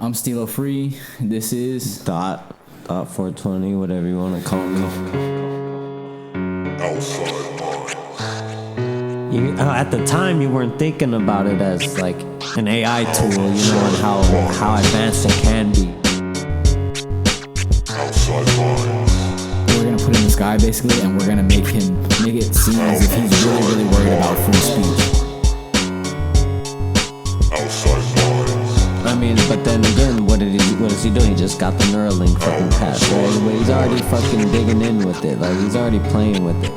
I'm Steelo Free. This is Dot 420, whatever you want to call me. At the time, you weren't thinking about it as like an AI tool, you know, and how advanced it can be. we're gonna put in this guy basically, and we're gonna make it seem as if he's really worried about free speech. I mean, but then again, what is he doing? He just got the Neuralink fucking patch, right? But he's already fucking digging in with it. Like, he's already playing with it.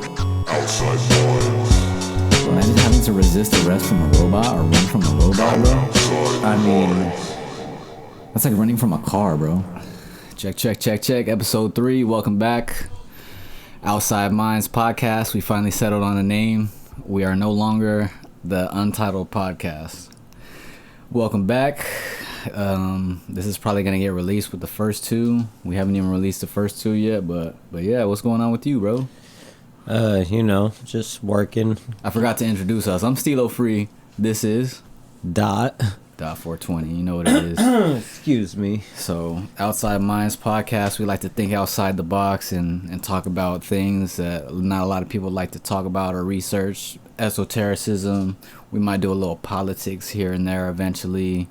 Imagine having to resist arrest from a robot or run from a robot, bro. I mean, that's like running from a car, bro. Check. Episode 3. Welcome back. Outside Minds podcast. We finally settled on a name. We are no longer the Untitled Podcast. Welcome back. This is probably gonna get released with the first two. We haven't even released the first two yet, but yeah, what's going on with you, bro? you know, just working. I forgot to introduce us. I'm Steelo Free. This is Dot 420. You know what it is. Excuse me. So, Outside Minds podcast, we like to think outside the box and talk about things that not a lot of people like to talk about or research. Esotericism. We might do a little politics here and there eventually.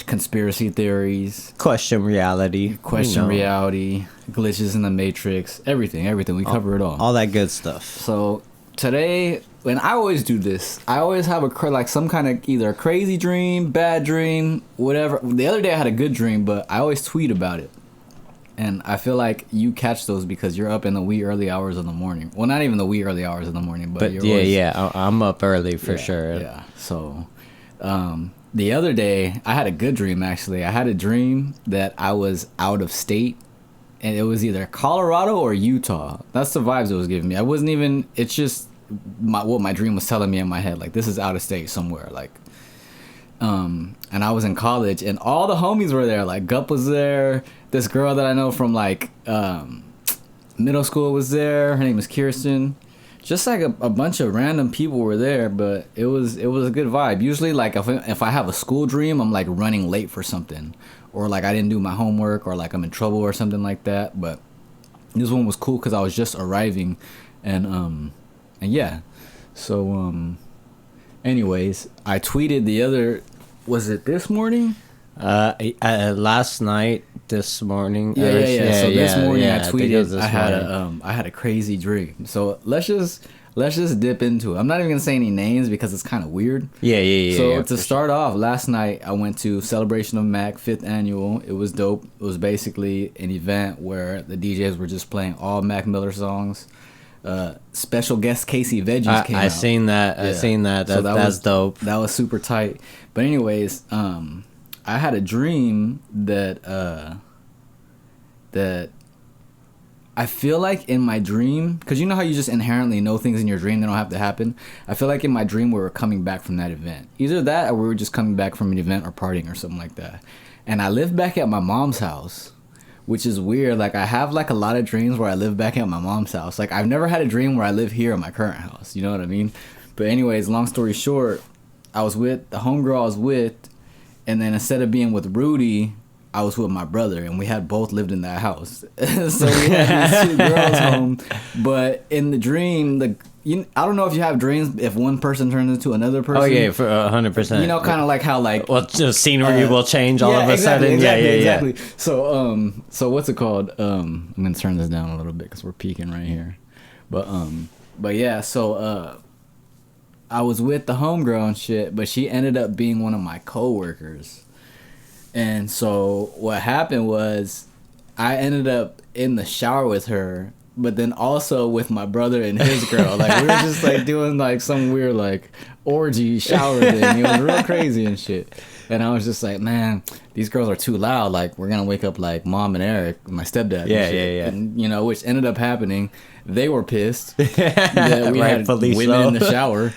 Conspiracy theories. Question reality. Reality. Glitches in the Matrix. Everything. We cover it all. All that good stuff. So, today, when I always do this, I always have like some kind of either crazy dream, bad dream, whatever. The other day I had a good dream, but I always tweet about it. And I feel like you catch those because you're up in the wee early hours of the morning. Well, not even the wee early hours of the morning, but you're always, I'm up early for sure. Yeah. So, the other day I had a good dream. Actually, I had a dream that I was out of state, and it was either Colorado or Utah. That's the vibes it was giving me. I wasn't even. It's just what my dream was telling me in my head. Like, this is out of state somewhere. Like, and I was in college, and all the homies were there. Like, Gup was there. This girl that I know from like middle school was there. Her name is Kirsten. Just like a bunch of random people were there, but it was a good vibe. Usually, like if I have a school dream, I'm like running late for something, or like I didn't do my homework, or like I'm in trouble or something like that. But this one was cool because I was just arriving, and yeah. So anyways, I tweeted the other. Was it this morning? Last night, this morning. Yeah. So this morning I tweeted I had a crazy dream. So let's just dip into it. I'm not even gonna say any names because it's kind of weird. Yeah. So to start off, last night I went to Celebration of Mac 5th annual. It was dope. It was basically an event where the DJs were just playing all Mac Miller songs. Special guest Casey Veggies came out. I seen that. So that's dope. That was super tight. But anyways, I had a dream that I feel like in my dream, because you know how you just inherently know things in your dream, they don't have to happen. I feel like in my dream we were coming back from that event. Either that or we were just coming back from an event or partying or something like that. And I live back at my mom's house, which is weird. Like, I have like a lot of dreams where I live back at my mom's house. Like, I've never had a dream where I live here in my current house. You know what I mean? But anyways, long story short, I was with the homegirl I was with, and then instead of being with Rudy, I was with my brother, and we had both lived in that house. So we had these two girls home. But in the dream, I don't know if you have dreams if one person turns into another person. Oh yeah, for 100%. You know, kind of like how like the scenery will change all of a sudden. Exactly. So what's it called? I'm gonna turn this down a little bit because we're peaking right here. But yeah. So I was with the homegirl and shit, but she ended up being one of my coworkers. And so what happened was I ended up in the shower with her, but then also with my brother and his girl. Like, we were just like doing like some weird like orgy shower thing. It was real crazy and shit. And I was just like, man, these girls are too loud. Like, we're gonna wake up like Mom and Eric, my stepdad. Yeah. And you know, which ended up happening. They were pissed that we had women in the shower.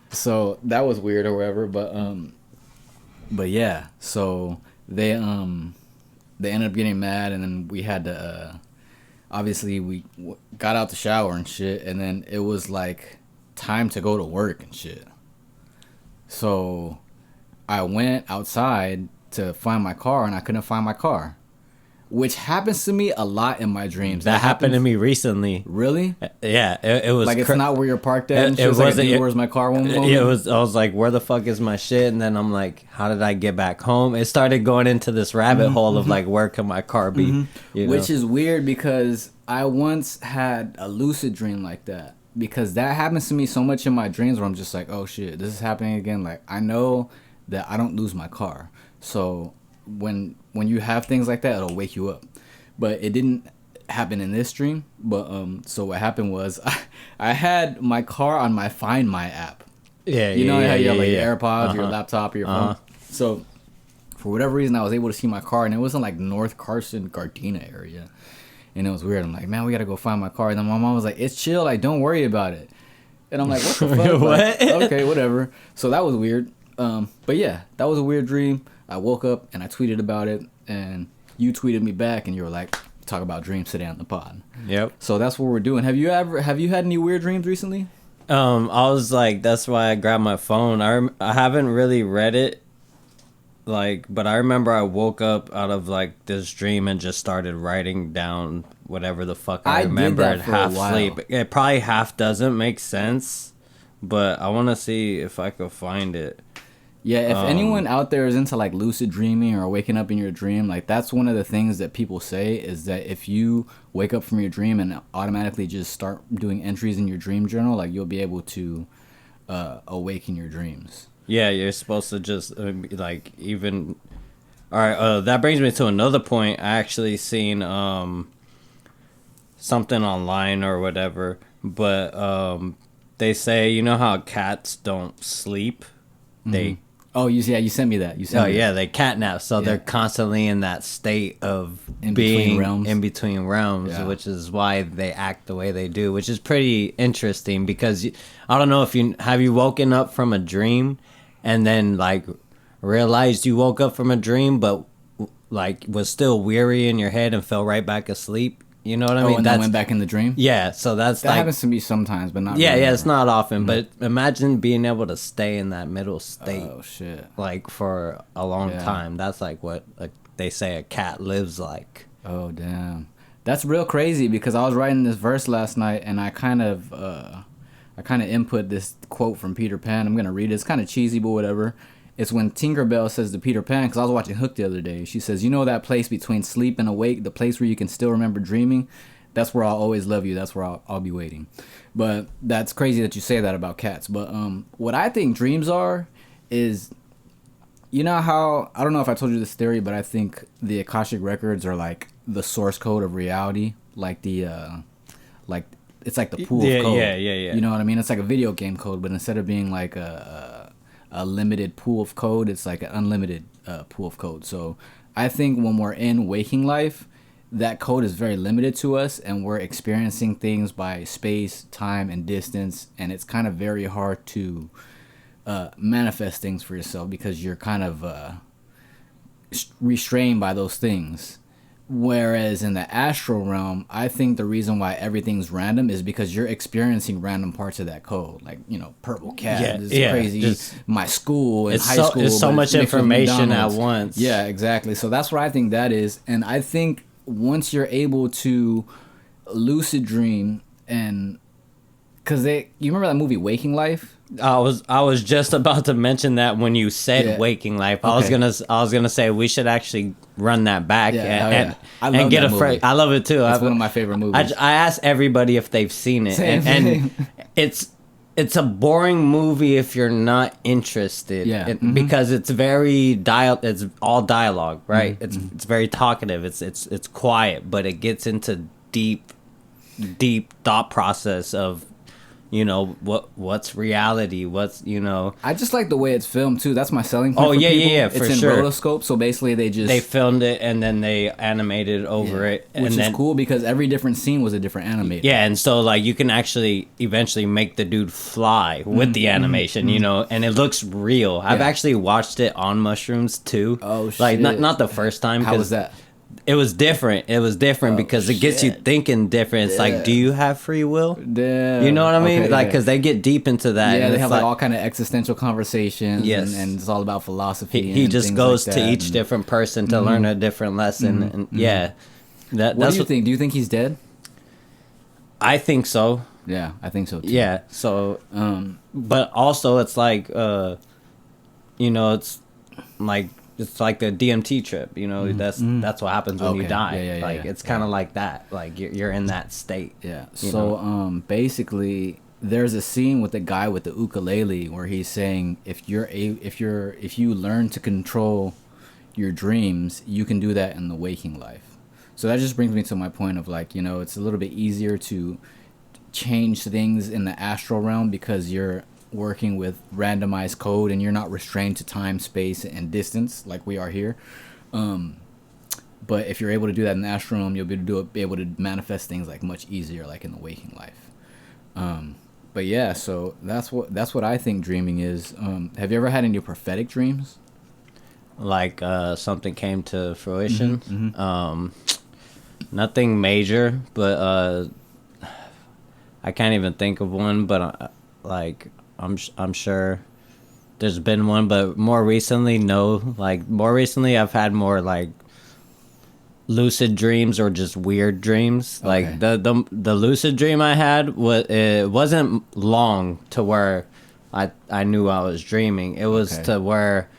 So that was weird or whatever. But yeah, so they ended up getting mad, and then we had to obviously we got out the shower and shit, and then it was like time to go to work and shit. So I went outside to find my car, and I couldn't find my car, which happens to me a lot in my dreams. That happened to me recently. Really? Yeah, it was like it's not where you're parked at. And it wasn't. Like, where's my car? It was. I was like, where the fuck is my shit? And then I'm like, how did I get back home? It started going into this rabbit hole of like, where can my car be? You know? Which is weird because I once had a lucid dream like that. Because that happens to me so much in my dreams where I'm just like, oh shit, this is happening again. Like, I know that I don't lose my car. So when you have things like that, it'll wake you up. But it didn't happen in this dream. But so what happened was I had my car on my Find My app. Yeah, you know how you have like yeah. your AirPods, your laptop, or your phone. So for whatever reason, I was able to see my car, and it was in like North Carson, Gardena area. And it was weird. I'm like, man, we gotta go find my car. And then my mom was like, it's chill, like don't worry about it. And I'm like, what the fuck? What? Like, okay, whatever. So that was weird. But yeah, that was a weird dream. I woke up and I tweeted about it, and you tweeted me back, and you were like, talk about dreams today on the pod. Yep. So that's what we're doing. Have you had any weird dreams recently? I was like, that's why I grabbed my phone. I haven't really read it. Like, but I remember I woke up out of like this dream and just started writing down whatever the fuck I remembered half sleep. It probably half doesn't make sense, but I want to see if I could find it. Yeah, if anyone out there is into like lucid dreaming or waking up in your dream, like that's one of the things that people say is that if you wake up from your dream and automatically just start doing entries in your dream journal, like you'll be able to awaken your dreams. Yeah, you're supposed to just like even. All right, that brings me to another point. I actually seen something online or whatever, but they say, you know how cats don't sleep, they. Oh, you sent me that. They catnap, so they're constantly in that state of being in between realms, which is why they act the way they do, which is pretty interesting because I don't know if you woken up from a dream and then like realized you woke up from a dream, but like was still weary in your head and fell right back asleep. You know what I mean? And then went back in the dream? Yeah, so that like, happens to me sometimes, but not yeah, really yeah, it's not often, but imagine being able to stay in that middle state. Oh, shit. Like, for a long time. That's like what they say a cat lives like. Oh, damn. That's real crazy because I was writing this verse last night, and I kind of input this quote from Peter Pan. I'm going to read it. It's kind of cheesy, but whatever. It's when Tinkerbell says to Peter Pan, because I was watching Hook the other day. She says, you know that place between sleep and awake, the place where you can still remember dreaming? That's where I'll always love you. That's where I'll be waiting. But that's crazy that you say that about cats. But what I think dreams are is, you know how, I don't know if I told you this theory, but I think the Akashic Records are like the source code of reality. Like the, like, it's like the pool of code. Yeah. You know what I mean? It's like a video game code, but instead of being like a limited pool of code, it's like an unlimited pool of code. So I think when we're in waking life, that code is very limited to us, and we're experiencing things by space, time, and distance, and it's kind of very hard to manifest things for yourself because you're kind of restrained by those things. Whereas in the astral realm, I think the reason why everything's random is because you're experiencing random parts of that code. Like, you know, purple cat is crazy. My school and high school. It's so much information at once. Yeah, exactly. So that's what I think that is. And I think once you're able to lucid dream, and because you remember that movie Waking Life? I was just about to mention that when you said Waking Life. I was gonna say we should actually run that back and get a phrase. I love it too. It's one of my favorite movies. I asked everybody if they've seen it, and it's a boring movie if you're not interested. Yeah, because it's very it's all dialogue, right? It's very talkative. It's quiet, but it gets into deep thought process of, you know, what's reality, what's, you know. I just like the way it's filmed too. That's my selling point. Oh, yeah, for it's in sure. rotoscope, so basically they filmed it and then they animated over it, which is cool because every different scene was a different animator. Yeah, and so like you can actually eventually make the dude fly with the animation, you know, and it looks real. I've actually watched it on mushrooms too. Oh shit! Like not the first time. How was that? it was different. It was different because it gets you thinking different. It's like, do you have free will? Yeah. You know what I mean? Like, because they get deep into that. Yeah, and they have like all kind of existential conversations. Yes. And it's all about philosophy. He just goes like to each different person to learn a different lesson. And yeah. What do you think? Do you think he's dead? I think so. Yeah, I think so too. Yeah. So, but also it's like, you know, it's like a DMT trip, you know. That's what happens when you die. It's kind of like that. Like you're in that state. Yeah. So basically, there's a scene with the guy with the ukulele where he's saying if you learn to control your dreams, you can do that in the waking life. So that just brings me to my point of like, you know, it's a little bit easier to change things in the astral realm because you're working with randomized code and you're not restrained to time, space, and distance like we are here. But if you're able to do that in the astral realm, you'll be able to manifest things like much easier, like in the waking life. But yeah, so that's what I think dreaming is. Have you ever had any prophetic dreams? Like something came to fruition. Nothing major, but I can't even think of one. But like I'm sure there's been one, but more recently, no. Like more recently, I've had more like lucid dreams or just weird dreams. Okay. Like the lucid dream I had it wasn't long to where I knew I was dreaming. It was to where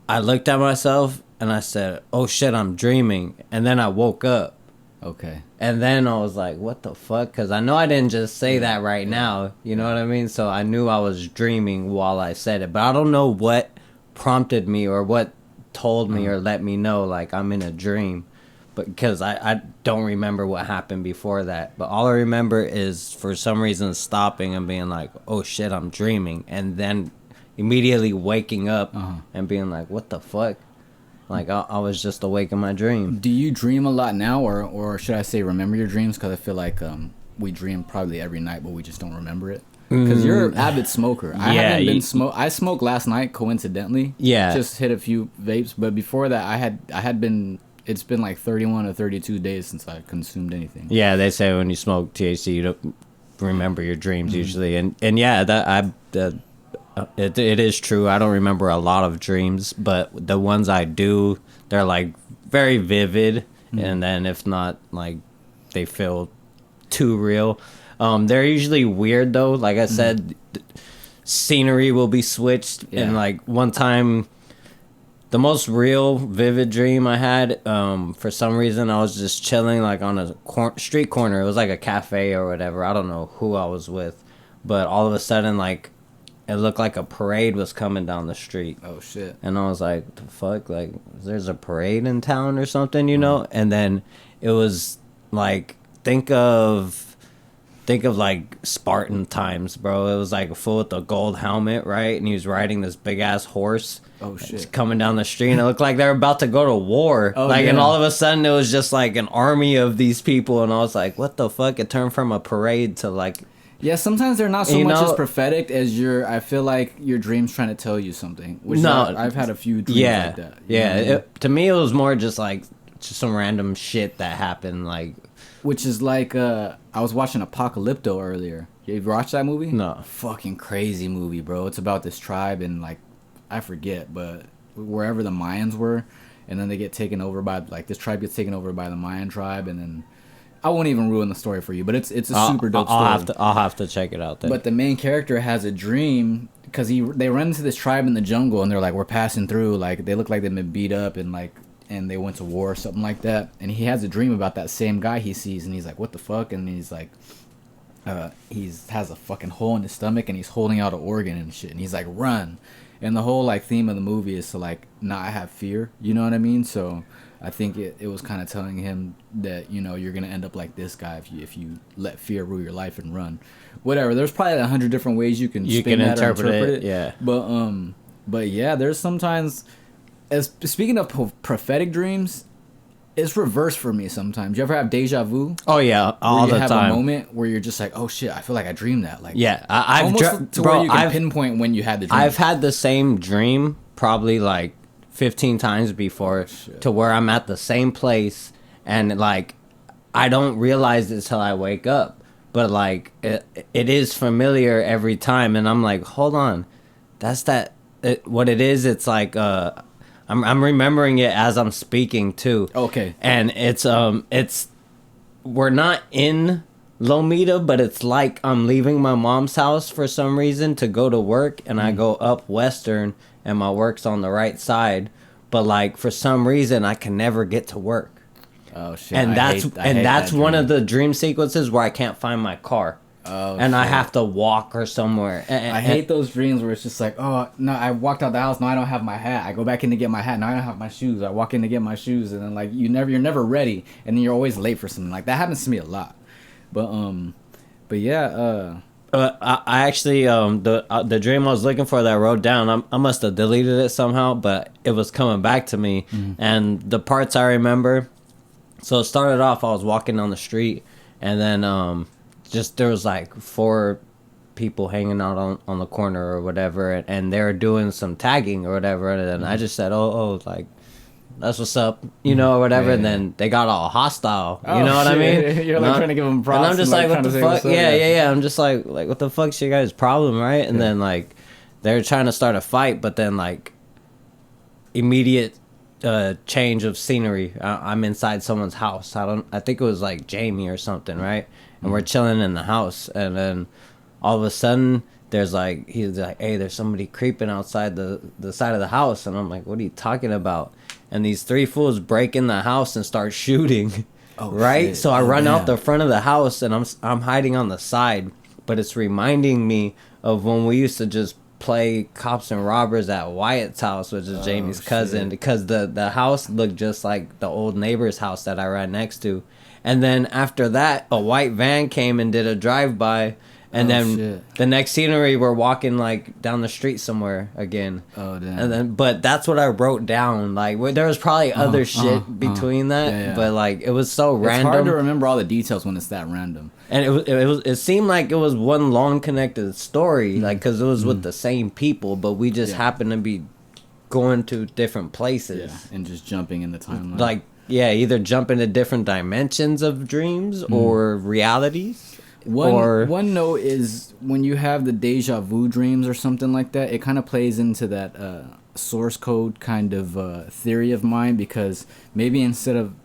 I looked at myself and I said, "Oh shit, I'm dreaming," and then I woke up. Okay. And then I was like, what the fuck? Because I know I didn't just say that right now. You know what I mean? So I knew I was dreaming while I said it. But I don't know what prompted me or what told me or let me know, like, I'm in a dream. But because I don't remember what happened before that. But all I remember is, for some reason, stopping and being like, oh, shit, I'm dreaming. And then immediately waking up and being like, what the fuck? Like, I was just awake in my dream. Do you dream a lot now, or should I say remember your dreams? Because I feel like we dream probably every night, but we just don't remember it. Because you're an avid smoker. I haven't been I smoked last night, coincidentally. Yeah. Just hit a few vapes. But before that, I had been... It's been like 31 or 32 days since I consumed anything. Yeah, they say when you smoke THC, you don't remember your dreams usually. And yeah, it is true. I don't remember a lot of dreams, but the ones I do, they're like very vivid, and then if not, like they feel too real. They're usually weird though. Like I said, scenery will be switched, and like one time, the most real vivid dream I had, for some reason I was just chilling like on a street corner. It was like a cafe or whatever. I don't know who I was with, but all of a sudden like it looked like a parade was coming down the street. Oh, shit. And I was like, the fuck? Like, there's a parade in town or something, you know? And then it was like, think of like Spartan times, bro. It was like a fool with a gold helmet, right? And he was riding this big-ass horse. Oh, shit. It's coming down the street, and it looked like they were about to go to war. And all of a sudden, it was just like an army of these people, and I was like, what the fuck? It turned from a parade to like... Yeah, sometimes they're not so much as prophetic as I feel like your dream's trying to tell you something. Which I've had a few dreams like that. Yeah, to me it was more just like some random shit that happened. Like, which is like, I was watching Apocalypto earlier. You watched that movie? No. Fucking crazy movie, bro. It's about this tribe and like, I forget, but wherever the Mayans were, and then they get taken over by, like, this tribe gets taken over by the Mayan tribe, and then... I won't even ruin the story for you, but it's a super dope story. I'll have to check it out then. But the main character has a dream because they run into this tribe in the jungle and they're like, we're passing through. Like, they look like they've been beat up and they went to war or something like that. And he has a dream about that same guy he sees, and he's like, what the fuck? And he's like, has a fucking hole in his stomach and he's holding out an organ and shit. And he's like, run. And the whole like theme of the movie is to like not have fear. You know what I mean? So I think it was kind of telling him that, you know, you're going to end up like this guy if you let fear rule your life and run. Whatever. There's probably 100 different ways you can interpret it. Yeah. But yeah, there's sometimes, speaking of prophetic dreams, it's reversed for me sometimes. You ever have deja vu? Oh yeah, all the time. You have a moment where you're just like, oh shit, I feel like I dreamed that. Like, yeah, where you can pinpoint when you had the dream. I've had the same dream probably like 15 times before, to where I'm at the same place, and like I don't realize it till I wake up, but like it is familiar every time, and I'm like, hold on, that's what it is. It's like I'm remembering it as I'm speaking too. Okay. And it's we're not in Lomita, but it's like I'm leaving my mom's house for some reason to go to work, and I go up Western, and my work's on the right side, but like for some reason I can never get to work. Oh shit! And that's one of the dream sequences where I can't find my car. Oh, and shit. I have to walk or somewhere. I hate those dreams where it's just like, oh no, I walked out the house. Now I don't have my hat. I go back in to get my hat. Now I don't have my shoes. I walk in to get my shoes, and then like you're never ready, and then you're always late for something. Like that happens to me a lot. But yeah. I actually the dream I was looking for that I wrote down, I must have deleted it somehow, but it was coming back to me, and the parts I remember. So it started off, I was walking down the street, and then just there was like 4 people hanging out on the corner or whatever, and they were doing some tagging or whatever, and then I just said, oh, like, that's what's up, you know, or whatever, and then they got all hostile, you know what I mean? You're like trying to give them props. And I'm just like, what the fuck? Yeah, I'm just like, what the fuck's your guys' problem, right? And then, like, they're trying to start a fight, but then, like, immediate change of scenery. I'm inside someone's house. I think it was, like, Jamie or something, right? And we're chilling in the house, and then all of a sudden he's like, hey, there's somebody creeping outside the side of the house, and I'm like, what are you talking about? And these 3 fools break in the house and start shooting. Right? Shit. So I run out the front of the house, and I'm hiding on the side, but it's reminding me of when we used to just play cops and robbers at Wyatt's house, which is Jamie's cousin, because the house looked just like the old neighbor's house that I ran next to. And then after that, a white van came and did a drive-by. And then the next scenery, we're walking like down the street somewhere again. Oh damn! And then, but that's what I wrote down. Like there was probably other shit between that, but like it was so random. It's hard to remember all the details when it's that random. And it seemed like it was one long connected story, like because it was with the same people, but we just happened to be going to different places and just jumping in the timeline. Like either jump into different dimensions of dreams or realities. One note is when you have the deja vu dreams or something like that, it kind of plays into that source code kind of theory of mine, because maybe instead of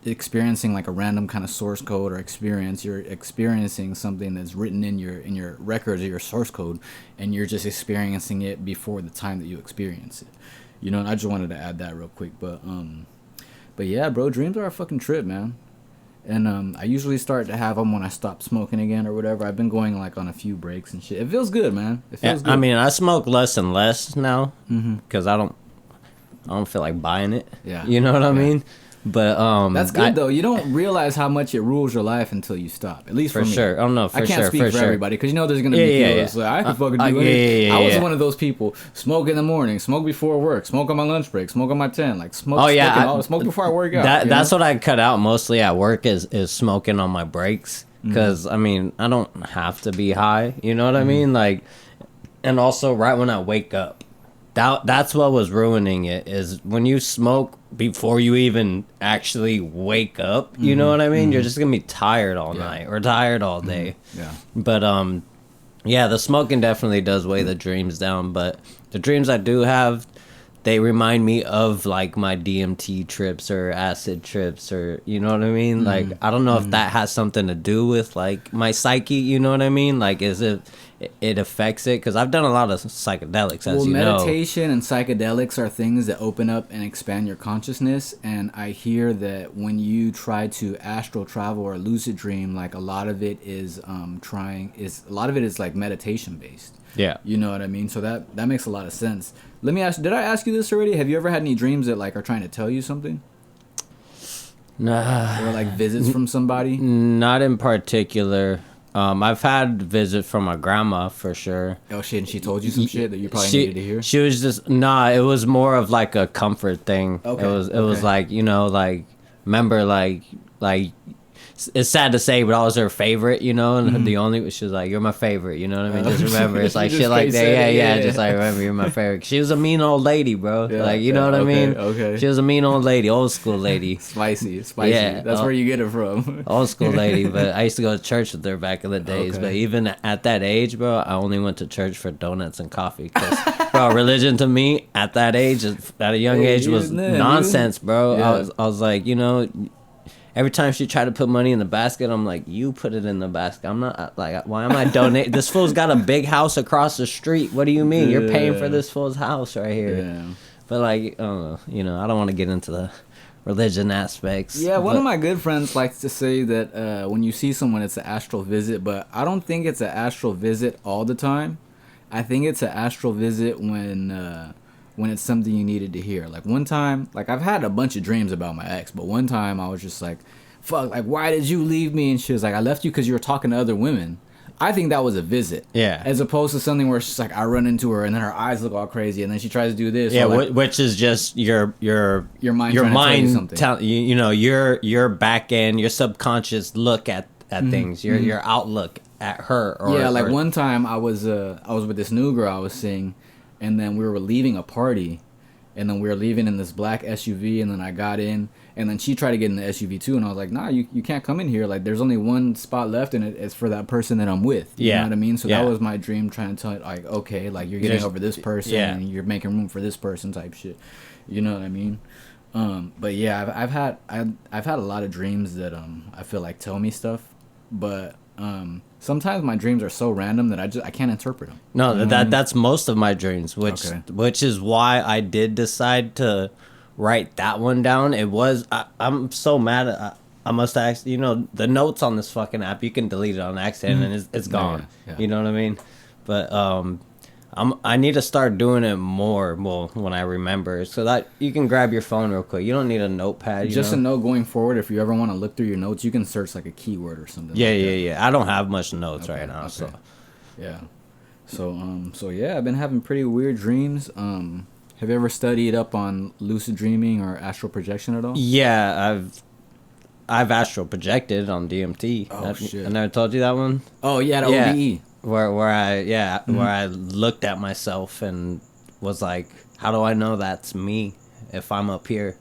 experiencing like a random kind of source code or experience, you're experiencing something that's written in your records or your source code, and you're just experiencing it before the time that you experience it. You know, and I just wanted to add that real quick, but yeah, bro, dreams are a fucking trip, man. And I usually start to have them when I stop smoking again or whatever. I've been going like on a few breaks and shit. It feels good, man. It feels good. I mean, I smoke less and less now because I don't feel like buying it. Yeah, you know what I mean. But that's good though. You don't realize how much it rules your life until you stop. At least for me. Sure. I don't know. I can't speak for everybody, because you know there's gonna be people that's like, I can fucking do anything. I was one of those people. Smoke in the morning, smoke before work, smoke on my lunch break, smoke on my 10, like smoke. Smoke before I work out. That's what I cut out mostly at work is smoking on my breaks, because I mean I don't have to be high. You know what I mean? Like, and also right when I wake up. That's what was ruining it, is when you smoke before you even actually wake up, you know what I mean? You're just gonna be tired all night or tired all day. Yeah. But the smoking definitely does weigh the dreams down, but the dreams I do have, they remind me of like my DMT trips or acid trips, or you know what I mean? Like I don't know if that has something to do with like my psyche, you know what I mean? Like is it affects it, because I've done a lot of psychedelics, as you know. Meditation and psychedelics are things that open up and expand your consciousness, and I hear that when you try to astral travel or lucid dream, like a lot of it is like meditation based. Yeah, you know what I mean. So that makes a lot of sense. Let me ask, did I ask you this already? Have you ever had any dreams that like are trying to tell you something? Nah. Or like visits from somebody? Not in particular. I've had visits from my grandma for sure. Oh shit, and she told you some shit that you probably needed to hear? She was just it was more of like a comfort thing. Okay. It was like, you know, like remember like it's sad to say, but I was her favorite, you know, and the only, she was like, you're my favorite, you know what I mean? Just remember, it's like shit like that. Yeah, just like, remember, you're my favorite. She was a mean old lady, bro. Like, you know what I mean? Okay. She was a mean old lady, old school lady. Spicy. Yeah. That's where you get it from. Old school lady, but I used to go to church with her back in the days. Okay. But even at that age, bro, I only went to church for donuts and coffee. Cause, bro, religion to me at that age, at a young age, was nonsense, bro. Yeah. I was like, you know, every time she tried to put money in the basket, I'm like, you put it in the basket. I'm not, like, why am I donating? This fool's got a big house across the street. What do you mean? You're paying for this fool's house right here. Yeah. But, like, you know, I don't want to get into the religion aspects. Yeah, one of my good friends likes to say that when you see someone, it's an astral visit, but I don't think it's an astral visit all the time. I think it's an astral visit when it's something you needed to hear. Like one time, like I've had a bunch of dreams about my ex, but one time I was just like, fuck, like why did you leave me? And she was like, I left you because you were talking to other women. I think that was a visit. Yeah. As opposed to something where it's just like I run into her and then her eyes look all crazy and then she tries to do this. Yeah, like, which is just your mind trying to tell you something. You know, your back end, your subconscious look at things, your outlook at her. One time I was with this new girl I was seeing, and then we were leaving a party, and then we were leaving in this black SUV, and then I got in. And then she tried to get in the SUV too, and I was like, nah, you can't come in here. Like, there's only one spot left, and it's for that person that I'm with. You know what I mean? So that was my dream, trying to tell it, like, okay, like, you're getting over this person, and you're making room for this person type shit. You know what I mean? But yeah, I've had a lot of dreams that I feel like tell me stuff, but sometimes my dreams are so random that I can't interpret them. No, that's most of my dreams, which is why I did decide to write that one down. It was I'm so mad at I must ask, you know, the notes on this fucking app, you can delete it on accident and it's gone. You know what I mean? But I need to start doing it more when I remember, so that you can grab your phone real quick. You don't need a notepad. Just a note going forward. If you ever want to look through your notes, you can search like a keyword or something. Yeah. I don't have much notes right now. So yeah. So yeah, I've been having pretty weird dreams. Have you ever studied up on lucid dreaming or astral projection at all? Yeah, I've astral projected on DMT. Oh shit! I never told you that one. Oh yeah, the OBE. Where I looked at myself and was like, how do I know that's me if I'm up here?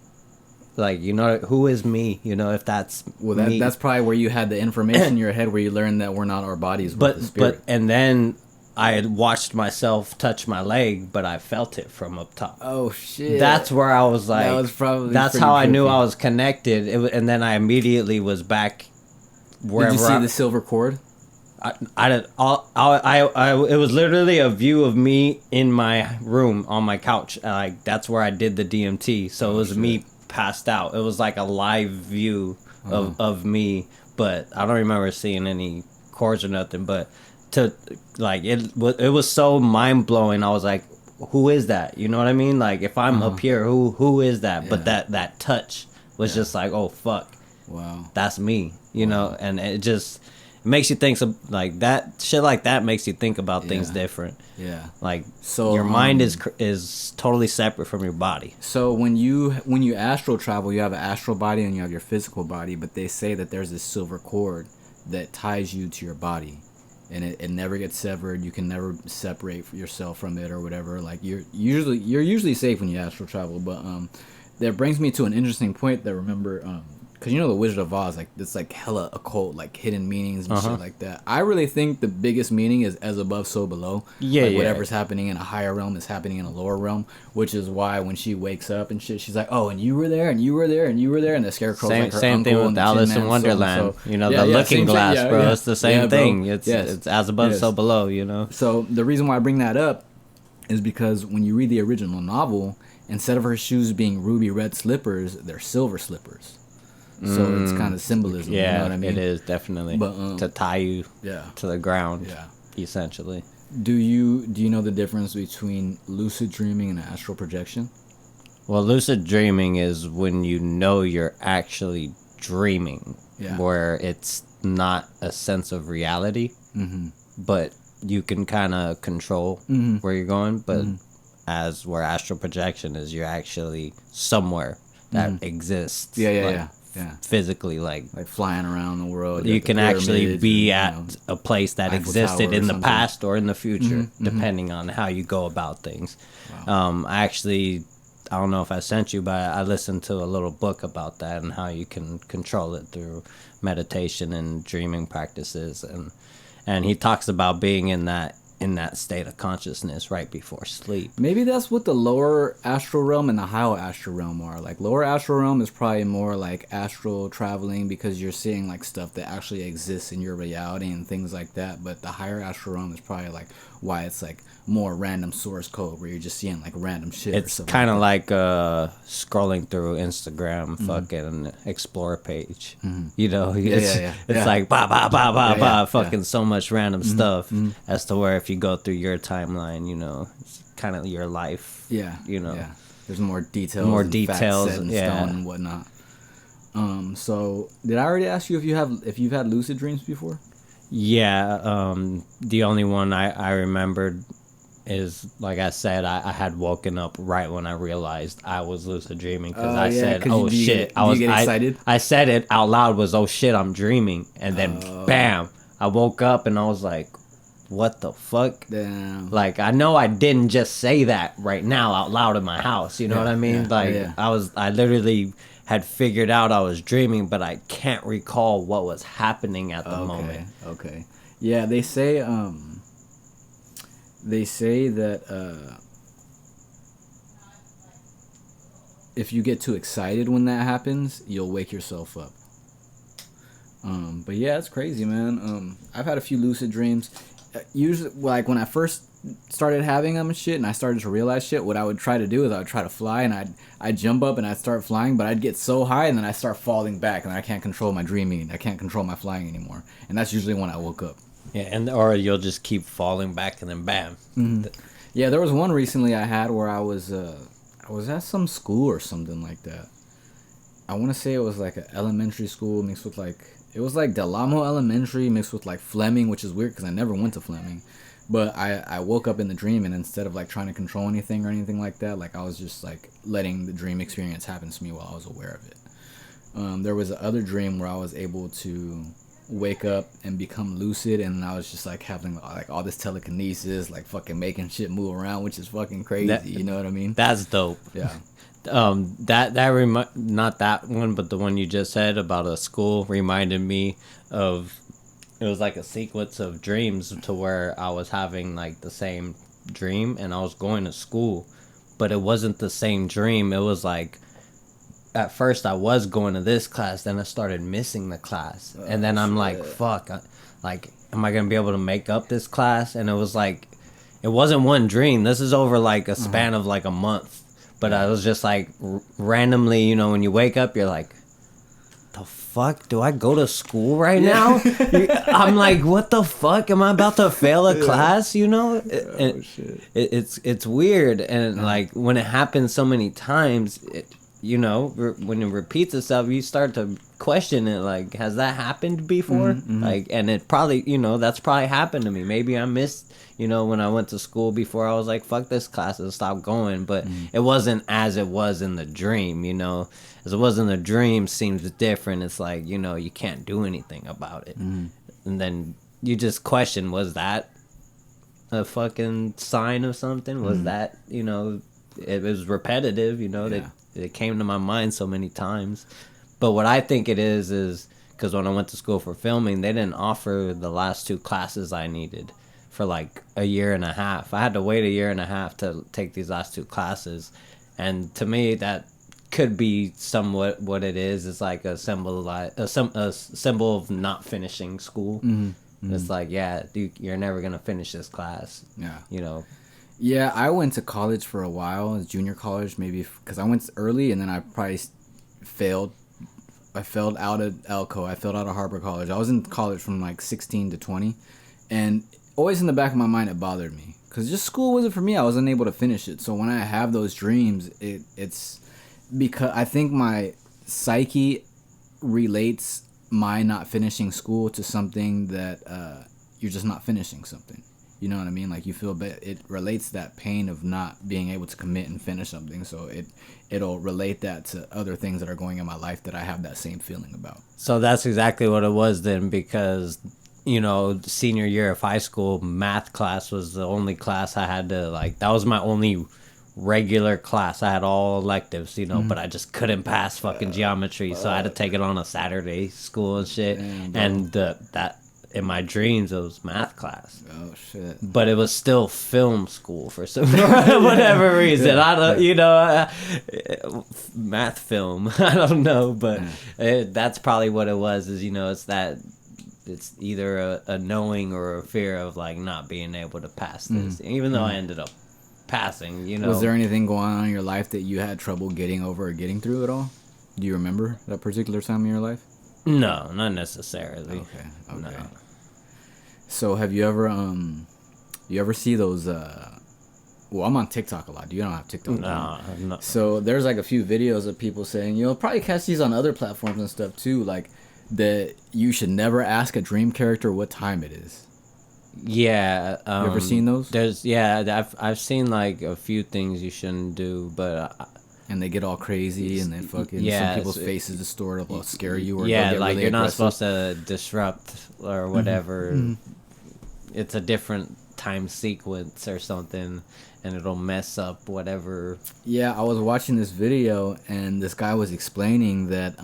Like, you know, who is me? You know, if that's me. That's probably where you had the information in your head where you learned that we're not our bodies, we're the spirit. And then I had watched myself touch my leg, but I felt it from up top. Oh shit! That's where I was like, that's how I knew I was connected. And then I immediately was back wherever. Did you see the silver cord? It was literally a view of me in my room on my couch. Like, that's where I did the DMT. So it was me passed out. It was like a live view of me, but I don't remember seeing any cords or nothing. But it was so mind blowing. I was like, who is that? You know what I mean? Like, if I'm up here, who is that? Yeah. But that touch was just like, oh fuck, wow, that's me. You know, and it just makes you think like that shit like that makes you think about things different. Yeah. Like, so your mind is totally separate from your body. So when you astral travel, you have an astral body and you have your physical body, but they say that there's this silver cord that ties you to your body. And it never gets severed. You can never separate yourself from it or whatever. Like, you're usually safe when you astral travel. But that brings me to an interesting point that, remember, because you know the Wizard of Oz, like, it's like hella occult, like hidden meanings and shit like that. I really think the biggest meaning is as above, so below. Yeah, like, whatever's happening in a higher realm is happening in a lower realm, which is why when she wakes up and shit, she's like, oh, and you were there, and you were there, and you were there, and the Scarecrow's like her same uncle. Thing with Alice in Wonderland. So, you know, the looking glass, bro. It's the same thing. It's as above, so below, you know. So the reason why I bring that up is because when you read the original novel, instead of her shoes being ruby red slippers, they're silver slippers. So it's kind of symbolism. Yeah, you know what I mean? It is definitely. But, to tie you to the ground, essentially. Do you know the difference between lucid dreaming and astral projection? Well, lucid dreaming is when you know you're actually dreaming, where it's not a sense of reality, but you can kind of control where you're going. But where astral projection is, you're actually somewhere that exists. physically, like flying around the world. You can actually be at a place that existed in the past or in the future, depending on how you go about things. Wow. I don't know if I sent you, but I listened to a little book about that and how you can control it through meditation and dreaming practices, and he talks about being in that state of consciousness right before sleep. Maybe that's what the lower astral realm and the higher astral realm are. Like, lower astral realm is probably more like astral traveling because you're seeing like stuff that actually exists in your reality and things like that. But the higher astral realm is probably like why it's like more random source code where you're just seeing like random shit. It's kind of like scrolling through Instagram fucking explore page. You know, it's like fucking so much random stuff as to where if you go through your timeline, you know, it's kind of your life. You know, there's more details, set in stone and whatnot. So did I already ask you if you've had lucid dreams before? Yeah, the only one I remembered is, like I said, I had woken up right when I realized I was lucid dreaming because I said, "Oh shit!" I was excited. I said it out loud. Was, "Oh shit, I'm dreaming," and then bam, I woke up and I was like, "What the fuck?" Damn. Like, I know I didn't just say that right now out loud in my house. You know what I mean? I literally had figured out I was dreaming, but I can't recall what was happening at the moment. Okay. Yeah, they say that if you get too excited when that happens, you'll wake yourself up. But yeah, it's crazy, man. I've had a few lucid dreams. Usually, like when I first started having them and shit, and I started to realize shit, what I would try to do is I would try to fly, and I'd jump up and I'd start flying, but I'd get so high, and then I start falling back, and I can't control my dreaming. I can't control my flying anymore, and that's usually when I woke up. Yeah, or you'll just keep falling back, and then bam. Yeah, there was one recently I had where I was at some school or something like that. I want to say it was like an elementary school mixed with like, it was like Delamo Elementary mixed with like Fleming, which is weird because I never went to Fleming. But I woke up in the dream, and instead of like trying to control anything or anything like that, like I was just like letting the dream experience happen to me while I was aware of it. There was another dream where I was able to wake up and become lucid, and I was just like having like all this telekinesis, like fucking making shit move around, which is fucking crazy. You know what I mean? That's dope. Yeah. Not that one, but the one you just said about a school reminded me of. It was like a sequence of dreams to where I was having like the same dream and I was going to school, but it wasn't the same dream. It was like, at first I was going to this class, then I started missing the class. And then I'm like, fuck, am I going to be able to make up this class? And it was like, it wasn't one dream. This is over like a span of like a month. But I was just like randomly, you know, when you wake up, you're like, the fuck, do I go to school right now? I'm like, what the fuck, am I about to fail a class, you know? Shit. It's weird, and like when it happens so many times, you know, when it repeats itself, you start to question it, like, has that happened before? Like, and it probably, you know, that's probably happened to me. Maybe I missed, you know, when I went to school before, I was like, fuck this class and stop going, but it wasn't as it was in the dream, you know. As it was in the dream seems different. It's like, you know, you can't do anything about it. And then you just question, was that a fucking sign of something? Was that, you know, it was repetitive, you know, that it came to my mind so many times. But what I think it is because when I went to school for filming, they didn't offer the last 2 classes I needed for like a year and a half. I had to wait a year and a half to take these last 2 classes. And to me, that could be somewhat what it is. It's like a symbol of not finishing school. It's like, you're never gonna finish this class. You know. Yeah, I went to college for a while, junior college, maybe because I went early, and then I probably failed. I failed out of Elko. I failed out of Harbor College. I was in college from like 16 to 20, and always in the back of my mind it bothered me because just school wasn't for me. I wasn't able to finish it. So when I have those dreams, it's because I think my psyche relates my not finishing school to something that you're just not finishing something. You know what I mean? Like you feel it relates that pain of not being able to commit and finish something. So it'll relate that to other things that are going in my life that I have that same feeling about. So that's exactly what it was then, because senior year of high school, math class was the only class I had to that was my only regular class. I had all electives, but I just couldn't pass fucking geometry, so I had to take it on a Saturday school and shit. Damn, and that in my dreams it was math class. Oh shit! But it was still film school for some whatever reason. I don't, math film. I don't know, but that's probably what it was. Is it's that. It's either a knowing or a fear of not being able to pass this, even though I ended up passing. Was there anything going on in your life that you had trouble getting over or getting through at all? Do you remember that particular time in your life? No, not necessarily. Okay. No. So have you ever see those? Well, I'm on TikTok a lot. You don't have TikTok. No, I'm not. So there's a few videos of people saying, you'll probably catch these on other platforms and stuff too, that you should never ask a dream character what time it is. Yeah. You ever seen those? I've seen a few things you shouldn't do, but and they get all crazy and they fucking some people's faces distort, will scare you, or really you're not aggressive. supposed to disrupt or whatever. It's a different time sequence or something, and it'll mess up whatever. Yeah, I was watching this video and this guy was explaining that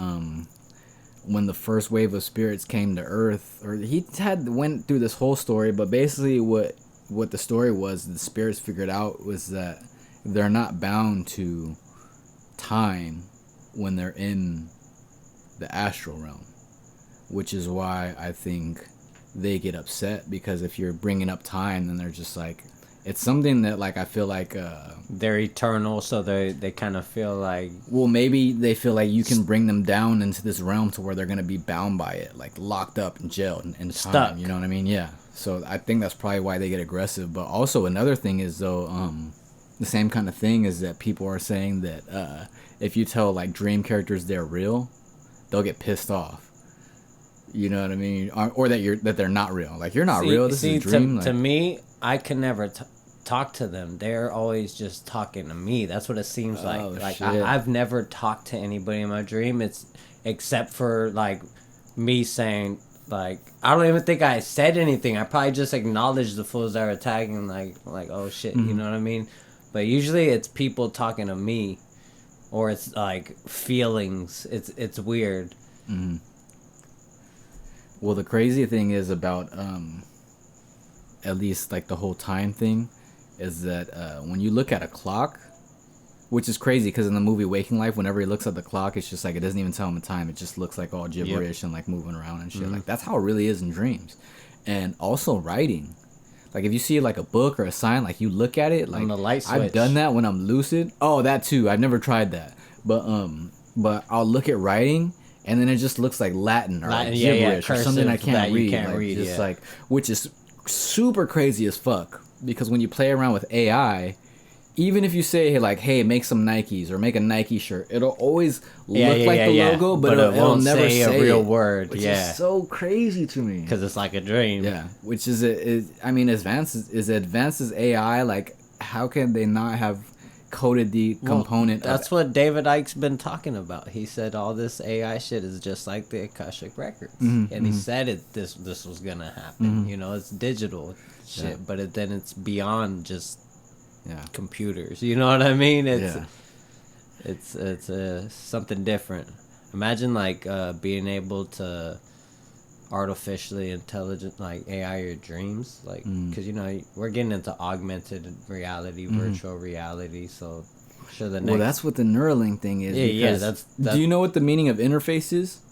when the first wave of spirits came to Earth, or he went through this whole story, but basically what the story was, the spirits figured out was that they're not bound to time when they're in the astral realm, which is why I think they get upset, because if you're bringing up time, then they're just it's something that I feel they're eternal, so they kind of feel well, maybe they feel like you can bring them down into this realm to where they're going to be bound by it, locked up and jailed and stuck. You know what I mean? Yeah. So I think that's probably why they get aggressive. But also another thing is the same kind of thing is that people are saying that if you tell dream characters they're real, they'll get pissed off. You know what I mean? Or that they're not real. You're not real. This is a dream. To me, I can never talk to them. They're always just talking to me. That's what it seems like. I've never talked to anybody in my dream. It's except for me saying I don't even think I said anything. I probably just acknowledged the fools that are attacking. Oh shit, you know what I mean? But usually it's people talking to me, or it's feelings. It's weird. Mm-hmm. Well, the crazy thing is about at least the whole time thing is that when you look at a clock, which is crazy because in the movie Waking Life, whenever he looks at the clock, it's just it doesn't even tell him the time. It just looks all gibberish and moving around and shit. Mm-hmm. That's how it really is in dreams. And also writing. If you see a book or a sign, you look at it, on the light switch. I've done that when I'm lucid. Oh, that too. I've never tried that. But I'll look at writing, and then it just looks like Latin or gibberish or something I can't read. Which is super crazy as fuck, because when you play around with AI, even if you say hey, make some Nikes or make a Nike shirt, it'll always look like the logo, but it'll never say a real it, word. Which is so crazy to me, because it's like a dream. Yeah, which is advanced as AI. How can they not have coded the component? That's what David Icke's been talking about. He said all this AI shit is just like the Akashic records, and he said this was gonna happen. It's digital shit, but then it's beyond just computers. You know what I mean? It's something different. Imagine being able to artificially intelligent AI your dreams, because we're getting into augmented reality, virtual reality, so sure that's what the Neuralink thing is. That's do you know what the meaning of interface is?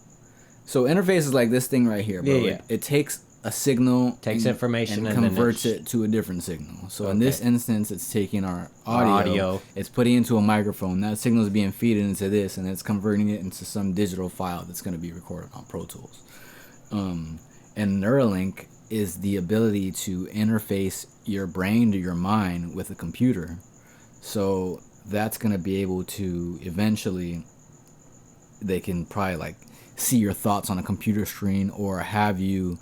So interface is this thing right here, bro. It takes a signal, takes information and converts it to a different signal. So in this instance, it's taking our audio, it's putting it into a microphone. That signal is being fed into this, and it's converting it into some digital file that's going to be recorded on Pro Tools. And Neuralink is the ability to interface your brain to your mind with a computer. So that's going to be able to eventually, they can probably see your thoughts on a computer screen, or have you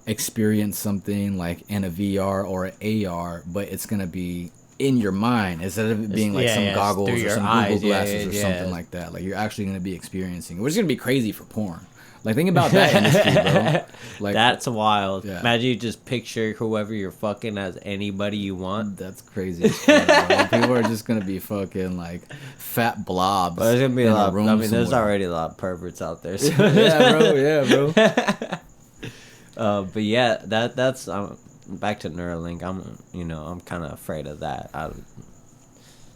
experience something like in a VR or an AR, but it's gonna be in your mind instead of it being like some goggles or some Google glasses or something like that. Like you're actually gonna be experiencing it, which is gonna be crazy for porn. Like think about that industry, bro. Like that's wild. Yeah. Imagine you just picture whoever you're fucking as anybody you want. That's crazy. People are just gonna be fucking like fat blobs. Well, there's gonna be a lot. I mean, there's already a lot of perverts out there. So. Yeah, bro. But yeah, that's back to Neuralink. I'm kind of afraid of that.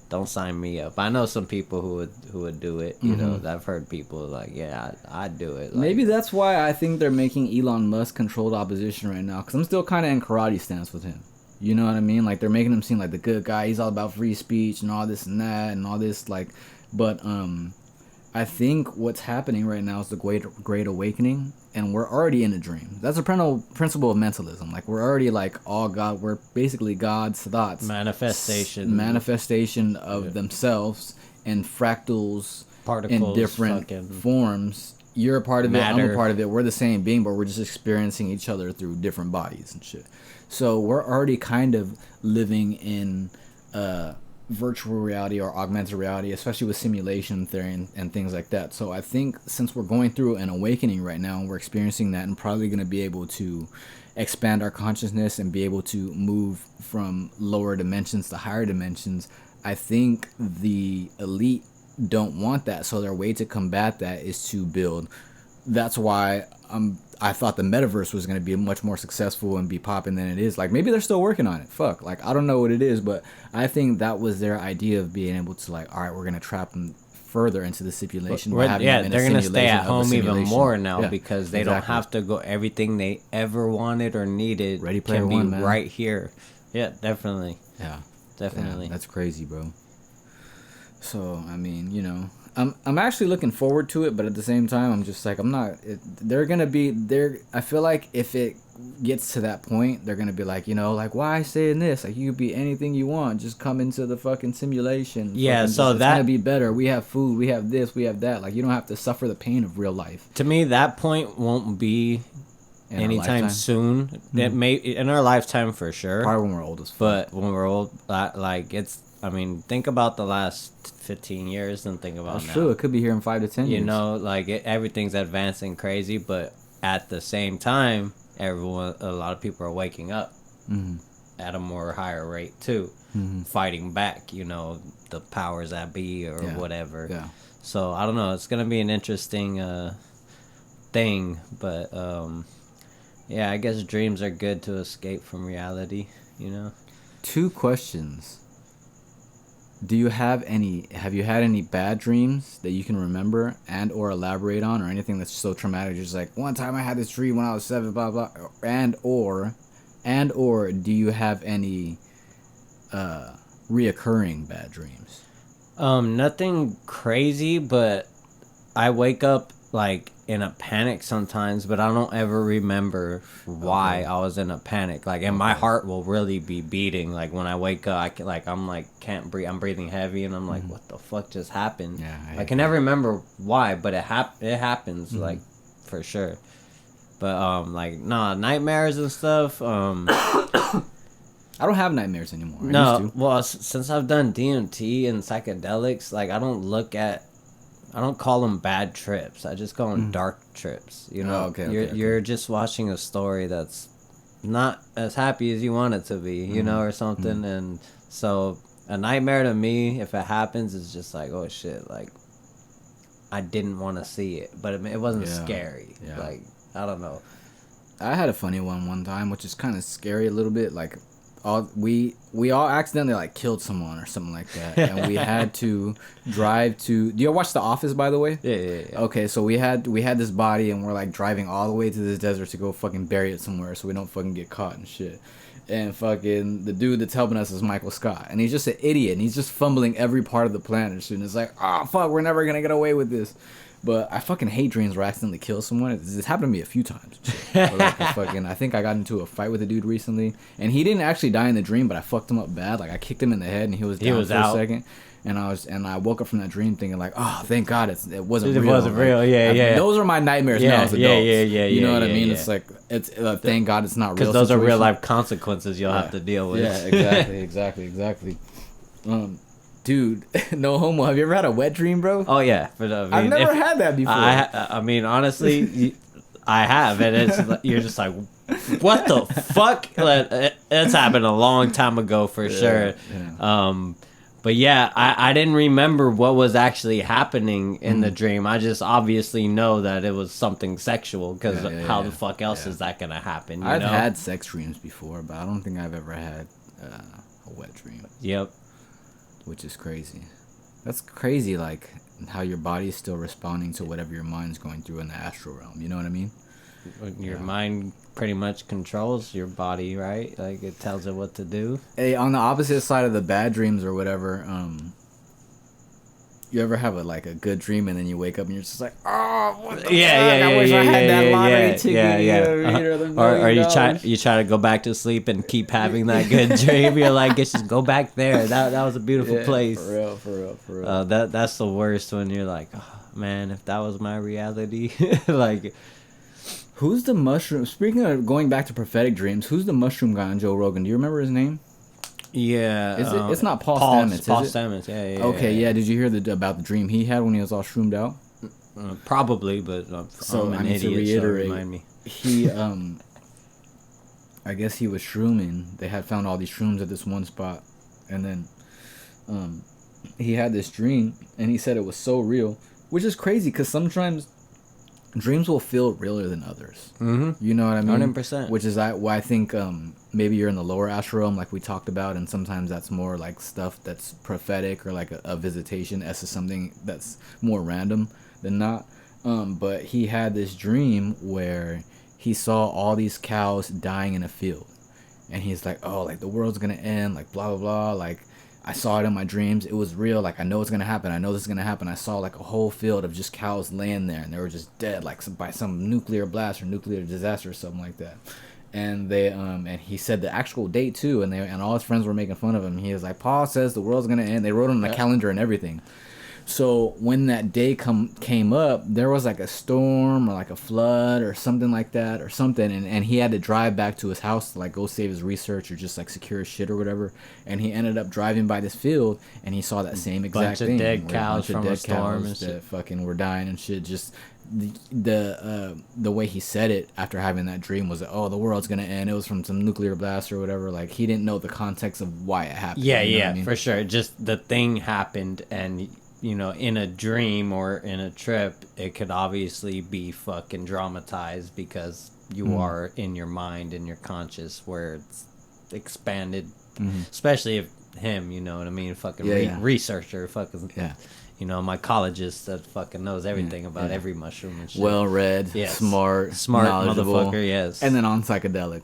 Don't sign me up. I know some people who would do it. You know, I've heard people like, yeah, I'd do it. Like, maybe that's why I think they're making Elon Musk controlled opposition right now. Because I'm still kind of in karate stance with him. You know what I mean? Like they're making him seem like the good guy. He's all about free speech and all this and that and all this. Like, but I think what's happening right now is the great awakening, and we're already in a dream. That's a principle of mentalism. Like we're already like all God. We're basically God's thoughts. Manifestation of themselves in fractals, particles, in different forms. You're a part of matter. it. I'm a part of it. We're the same being, but we're just experiencing each other through different bodies and shit. So we're already kind of living in virtual reality or augmented reality, especially with simulation theory and things like that. So I think since we're going through an awakening right now and we're experiencing that and probably going to be able to expand our consciousness and be able to move from lower dimensions to higher dimensions, I think the elite don't want that. So their way to combat that is to build. That's why I thought the metaverse was going to be much more successful and be popping than it is. Like, maybe they're still working on it. Fuck. Like, I don't know what it is, but I think that was their idea of being able to, like, all right, we're going to trap them further into the simulation. They're going to stay at home even more now because they don't have to go. Everything they ever wanted or needed Ready Player One, man. Right here. Yeah, definitely. Yeah. Definitely. Yeah, that's crazy, bro. So, I mean, you know, I'm actually looking forward to it, but at the same time, I'm just like, they're going to be there. I feel like if it gets to that point, they're going to be like, you know, like, why saying this? Like, you could be anything you want. Just come into the fucking simulation. Yeah, so it's going to be better. We have food. We have this. We have that. Like, you don't have to suffer the pain of real life. To me, that point won't be anytime soon. That may in our lifetime for sure. Probably when we're old as fuck. But when we're old, like, it's, I mean, think about the last 15 years and think about That's now. True. It could be here in 5 to 10 years. You know, like, everything's advancing crazy, but at the same time, a lot of people are waking up at a more higher rate, too. Fighting back, you know, the powers that be or whatever. Yeah. So, I don't know. It's going to be an interesting thing, but, yeah, I guess dreams are good to escape from reality, you know? 2 questions. Have you had any bad dreams that you can remember and or elaborate on, or anything that's so traumatic, just like, one time I had this dream when I was 7, blah blah, and or do you have any reoccurring bad dreams? Nothing crazy, but I wake up like in a panic sometimes, but I don't ever remember why I was in a panic. Like, and my heart will really be beating. Like, when I wake up, can't breathe. I'm breathing heavy, and I'm like, what the fuck just happened? Yeah, I can never remember why, but it happens, like, for sure. But nightmares and stuff. I don't have nightmares anymore. No, well, since I've done DMT and psychedelics, like, I don't call them bad trips. I just call them dark trips. You know, you're just watching a story that's not as happy as you want it to be, you know, or something. And so a nightmare to me, if it happens, is just like, oh shit, like, I didn't want to see it, but it wasn't scary. Yeah. Like, I don't know. I had a funny one time, which is kind of scary a little bit. Like, we all accidentally like killed someone or something like that, and we had to drive to. Do you watch The Office, by the way? Yeah. Okay, so we had this body, and we're like driving all the way to this desert to go fucking bury it somewhere, so we don't fucking get caught and shit. And fucking the dude that's helping us is Michael Scott, and he's just an idiot, and he's just fumbling every part of the plan and shit. And it's like, oh fuck, we're never gonna get away with this. But I fucking hate dreams where I accidentally kill someone. It's happened to me a few times. I think I got into a fight with a dude recently, and he didn't actually die in the dream, but I fucked him up bad. Like, I kicked him in the head, and he was down for a second. And I woke up from that dream thinking like, oh, thank God it wasn't real. It wasn't real. Yeah. Those are my nightmares now as adults. Yeah. You know what I mean? It's like it's thank God it's not real. Because those are real life consequences you'll have to deal with. Yeah, exactly. Dude, no homo. Have you ever had a wet dream, bro? Oh yeah, but I've never had that before. I mean, honestly, I have, and it's you're just like, what the fuck? It's happened a long time ago for sure. Yeah. But yeah, I didn't remember what was actually happening in the dream. I just obviously know that it was something sexual because how the fuck else is that gonna happen? I've had sex dreams before, but I don't think I've ever had a wet dream. Yep. Which is crazy. That's crazy, like how your body is still responding to whatever your mind's going through in the astral realm. You know what I mean? Your mind pretty much controls your body, right? Like it tells it what to do. Hey, on the opposite side of the bad dreams or whatever, you ever have a good dream and then you wake up and you're just like, oh, what the fuck? I wish I had that lottery ticket. Or you try to go back to sleep and keep having that good dream. You're like, just go back there. That was a beautiful place. For real. That's the worst when you're like, oh, man, if that was my reality, like. Who's the mushroom? Speaking of going back to prophetic dreams, who's the mushroom guy on Joe Rogan? Do you remember his name? Yeah. Is it? It's not Paul Stamets, Paul is it? Stamets, yeah. Okay, yeah. Did you hear about the dream he had when he was all shroomed out? Probably, but so I'm an idiot, to reiterate, so remind me. He, I guess he was shrooming. They had found all these shrooms at this one spot, and then, he had this dream, and he said it was so real, which is crazy because sometimes dreams will feel realer than others. Mm-hmm. You know what I mean? 100%. Which is why I think maybe you're in the lower astral realm, like we talked about, and sometimes that's more like stuff that's prophetic or like a visitation as to something that's more random than not. But he had this dream where he saw all these cows dying in a field, and he's like, oh, like the world's gonna end, like blah blah blah, like. I saw it in my dreams. It was real. Like, I know it's going to happen. I know this is going to happen. I saw, like, a whole field of just cows laying there, and they were just dead, like, by some nuclear blast or nuclear disaster or something like that. And they, and he said the actual date, too, and all his friends were making fun of him. He was like, Paul says the world's going to end. They wrote it on the calendar and everything. So when that day came up, there was like a storm or like a flood or something like that or something, and he had to drive back to his house to like go save his research or just like secure his shit or whatever. And he ended up driving by this field and he saw that same exact thing. Bunch of dead cows from a storm and shit. That fucking were dying and shit. Just the way he said it after having that dream was that, oh, the world's gonna end. It was from some nuclear blast or whatever. Like he didn't know the context of why it happened. Yeah, you know what I mean? For sure. Just the thing happened and. You know, in a dream or in a trip, it could obviously be fucking dramatized because you are in your mind and your conscious where it's expanded. Especially if him, you know what I mean? Fucking researcher, fucking, you know, mycologist that fucking knows everything about every mushroom and shit. Well read, smart motherfucker, yes. And then on psychedelics.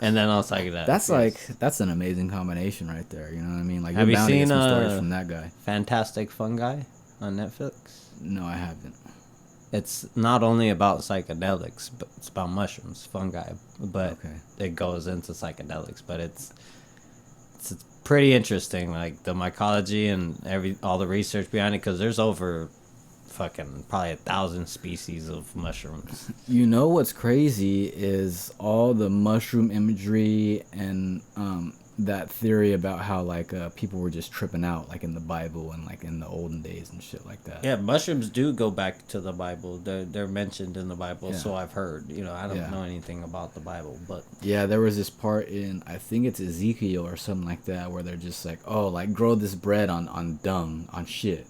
That's an amazing combination right there. You know what I mean? Like, have you seen some stories from that guy? Fantastic Fungi on Netflix? No, I haven't. It's not only about psychedelics, but it's about mushrooms, fungi, but it goes into psychedelics. But it's pretty interesting, like the mycology and all the research behind it, because there's over fucking probably 1,000 species of mushrooms. You know what's crazy is all the mushroom imagery and that theory about how like people were just tripping out like in the Bible and like in the olden days and shit like that. Yeah, mushrooms do go back to the Bible. They're mentioned in the Bible, so I've heard. You know, I don't know anything about the Bible, but yeah, there was this part in, I think it's Ezekiel or something like that, where they're just like, oh, like grow this bread on dung, on shit.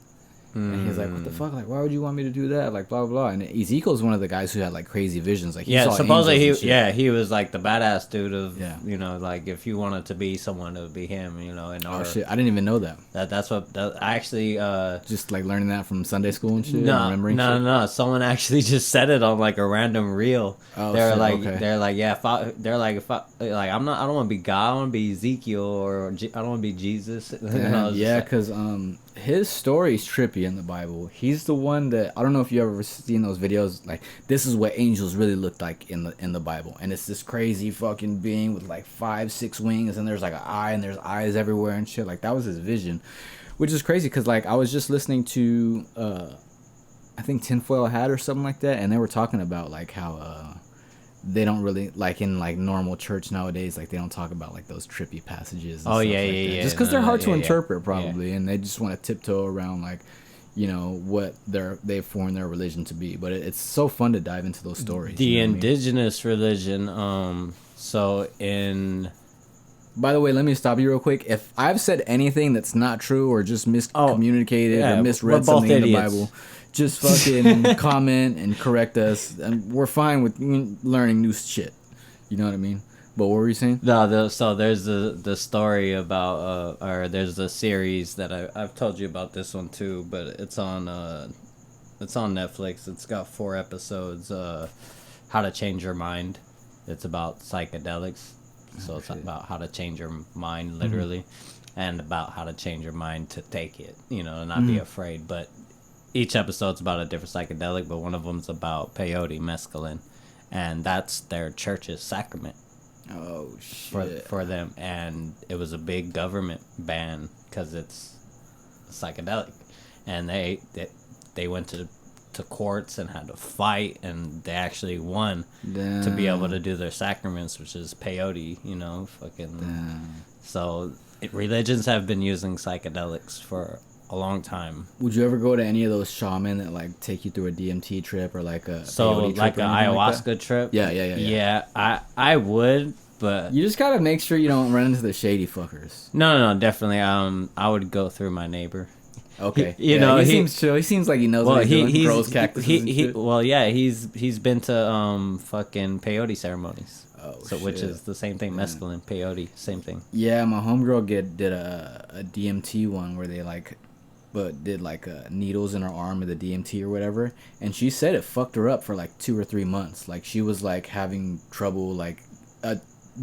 And he's like, what the fuck? Like, why would you want me to do that? Like, blah, blah, blah. And Ezekiel's one of the guys who had, like, crazy visions. Like, he saw supposedly he was, like, the badass dude of, you know, like, if you wanted to be someone, it would be him, you know. And shit. I didn't even know that. That's what, I actually... just, like, learning that from Sunday school and shit? No. Someone actually just said it on, like, a random reel. Oh, they're shit, like, okay. They're like, yeah, I don't want to be God, I want to be Ezekiel, or I don't want to be Jesus. Yeah, because his story's trippy in the Bible. He's the one that, I don't know if you ever seen those videos, like, this is what angels really looked like in the Bible, and it's this crazy fucking being with like 5-6 wings, and there's like an eye, and there's eyes everywhere and shit. Like, that was his vision. which is crazy because like I was just listening to I think Tinfoil Hat or something like that, and they were talking about like how they don't really like in like normal church nowadays, like they don't talk about like those trippy passages. And yeah. Just because they're hard to interpret, probably, and they just want to tiptoe around like, you know, what they've formed their religion to be. But it's so fun to dive into those stories. The indigenous religion. So in. By the way, let me stop you real quick. If I've said anything that's not true or just miscommunicated or misread something in the Bible, just fucking comment and correct us. And we're fine with learning new shit. You know what I mean? But what were you saying? No, so there's the story about, or there's the series that I've told you about this one too, but it's on Netflix. It's got 4 episodes. How to Change Your Mind. It's about psychedelics. So it's about how to change your mind, literally, and about how to change your mind to take it, you know, and not be afraid. But each episode's about a different psychedelic, but one of them's about peyote, mescaline, and that's their church's sacrament. Oh, shit. For them. And it was a big government ban because it's psychedelic. And they went to courts and had to fight, and they actually won to be able to do their sacraments, which is peyote, you know, fucking. Damn. So religions have been using psychedelics for a long time. Would you ever go to any of those shaman that like take you through a DMT trip or like a peyote like an ayahuasca trip? Yeah. I would, but you just gotta make sure you don't run into the shady fuckers. No, definitely. I would go through my neighbor. Okay. He seems chill. He seems like he knows what he's doing. Grows cactuses and shit. Well, yeah, he's been to fucking peyote ceremonies. Oh, so, which is the same thing, mescaline, peyote, same thing. Yeah, my homegirl did a DMT one where they did needles in her arm with the DMT or whatever, and she said it fucked her up for like 2 or 3 months. Like she was like having trouble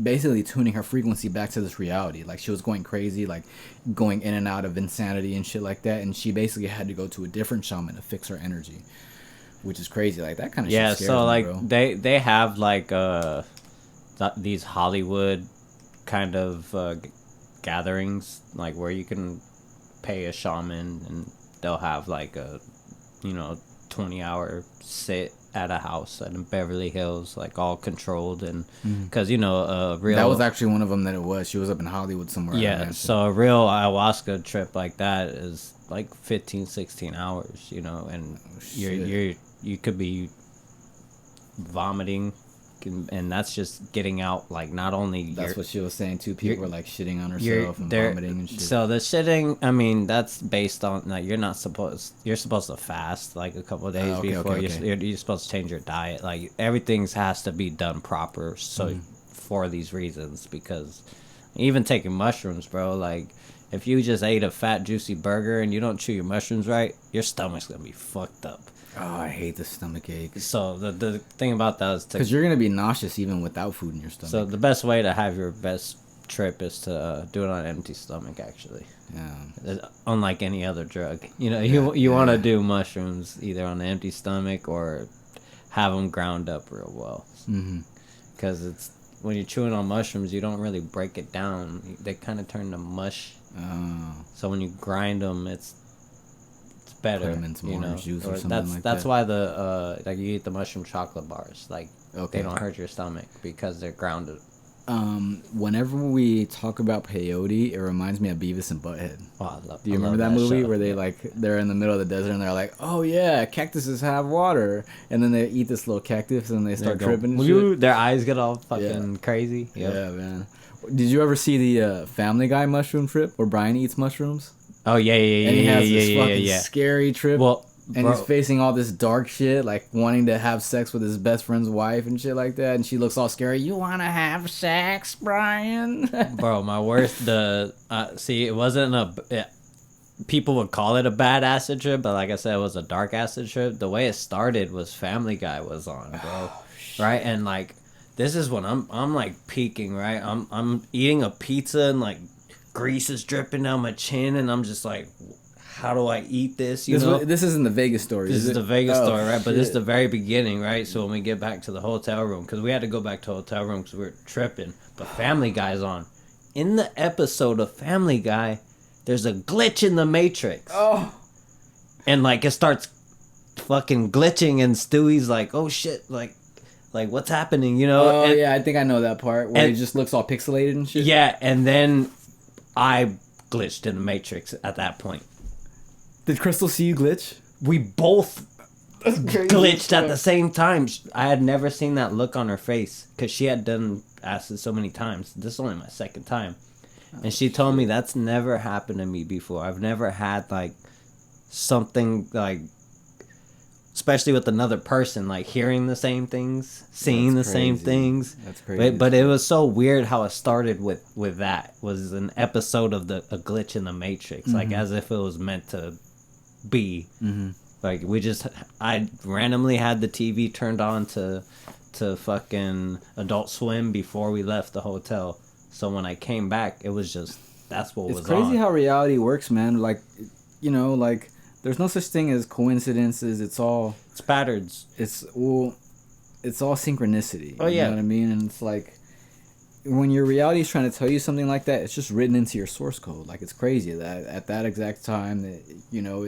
basically tuning her frequency back to this reality. Like she was going crazy, like going in and out of insanity and shit like that, and she basically had to go to a different shaman to fix her energy, which is crazy. Like that kind of shit scares me, like bro. they have like these Hollywood kind of gatherings, like where you can pay a shaman and they'll have like a 20-hour sit at a house in Beverly Hills, like all controlled, and because real, that was actually one of them that it was. She was up in Hollywood somewhere. Yeah, so a real ayahuasca trip like that is like 15-16 hours, and you could be vomiting, and that's just getting out, like, not only that's what she was saying too. People were like shitting on herself and vomiting and shit. So the shitting, I mean, that's based on like you're supposed to fast like a couple of days before. You're supposed to change your diet. Like everything has to be done proper. So for these reasons, because even taking mushrooms, bro, like if you just ate a fat juicy burger and you don't chew your mushrooms right, your stomach's gonna be fucked up. Oh, I hate the stomach ache. So the thing about that is because you're gonna be nauseous even without food in your stomach. So the best way to have your best trip is to do it on an empty stomach. Actually, unlike any other drug, you want to do mushrooms either on an empty stomach or have them ground up real well. Because it's when you're chewing on mushrooms, you don't really break it down. They kind of turn to mush. So when you grind them, it's better, juice or something like that's why the like you eat the mushroom chocolate bars, like they don't hurt your stomach because they're grounded. Whenever we talk about peyote, it reminds me of Beavis and Butthead. Do you remember that movie where they're in the middle of the desert and they're like, oh yeah, cactuses have water, and then they eat this little cactus and they start tripping and shit. Their eyes get all fucking crazy. Yeah, man. Did you ever see the Family Guy mushroom trip where Brian eats mushrooms? Oh yeah. And he has this fucking scary trip. Well, and he's facing all this dark shit, like wanting to have sex with his best friend's wife and shit like that. And she looks all scary. You want to have sex, Brian? Bro, my worst. It wasn't people would call it a bad acid trip, but like I said, it was a dark acid trip. The way it started was Family Guy was on, bro. Right, and like this is when I'm like peaking. Right, I'm eating a pizza and like grease is dripping down my chin, and I'm just like, how do I eat this? This isn't the Vegas story. This is the Vegas story, right? Shit. But this is the very beginning, right? So when we get back to the hotel room, because we had to go back to the hotel room because we were tripping. But Family Guy's on. In the episode of Family Guy, there's a glitch in the Matrix. Oh. And like it starts fucking glitching, and Stewie's like, oh shit, like what's happening, you know? Oh, and, yeah, I think I know that part where it just looks all pixelated and shit. Yeah, and then I glitched in the Matrix at that point. Did Crystal see you glitch? We both glitched at the same time. I had never seen that look on her face because she had done acid so many times. This is only my second time. And she told me that's never happened to me before. I've never had like something like, especially with another person, like hearing the same things, seeing the same things. That's crazy. But it was so weird how it started with that. It was an episode of a glitch in the Matrix, like as if it was meant to be. Like I randomly had the TV turned on to fucking Adult Swim before we left the hotel. So when I came back, it was just, that's what was on. It's crazy how reality works, man. Like, you know, like, there's no such thing as coincidences. It's patterns. It's all synchronicity. Oh, yeah. You know what I mean? And it's like, when your reality is trying to tell you something like that, it's just written into your source code. Like, it's crazy that at that exact time that, you know,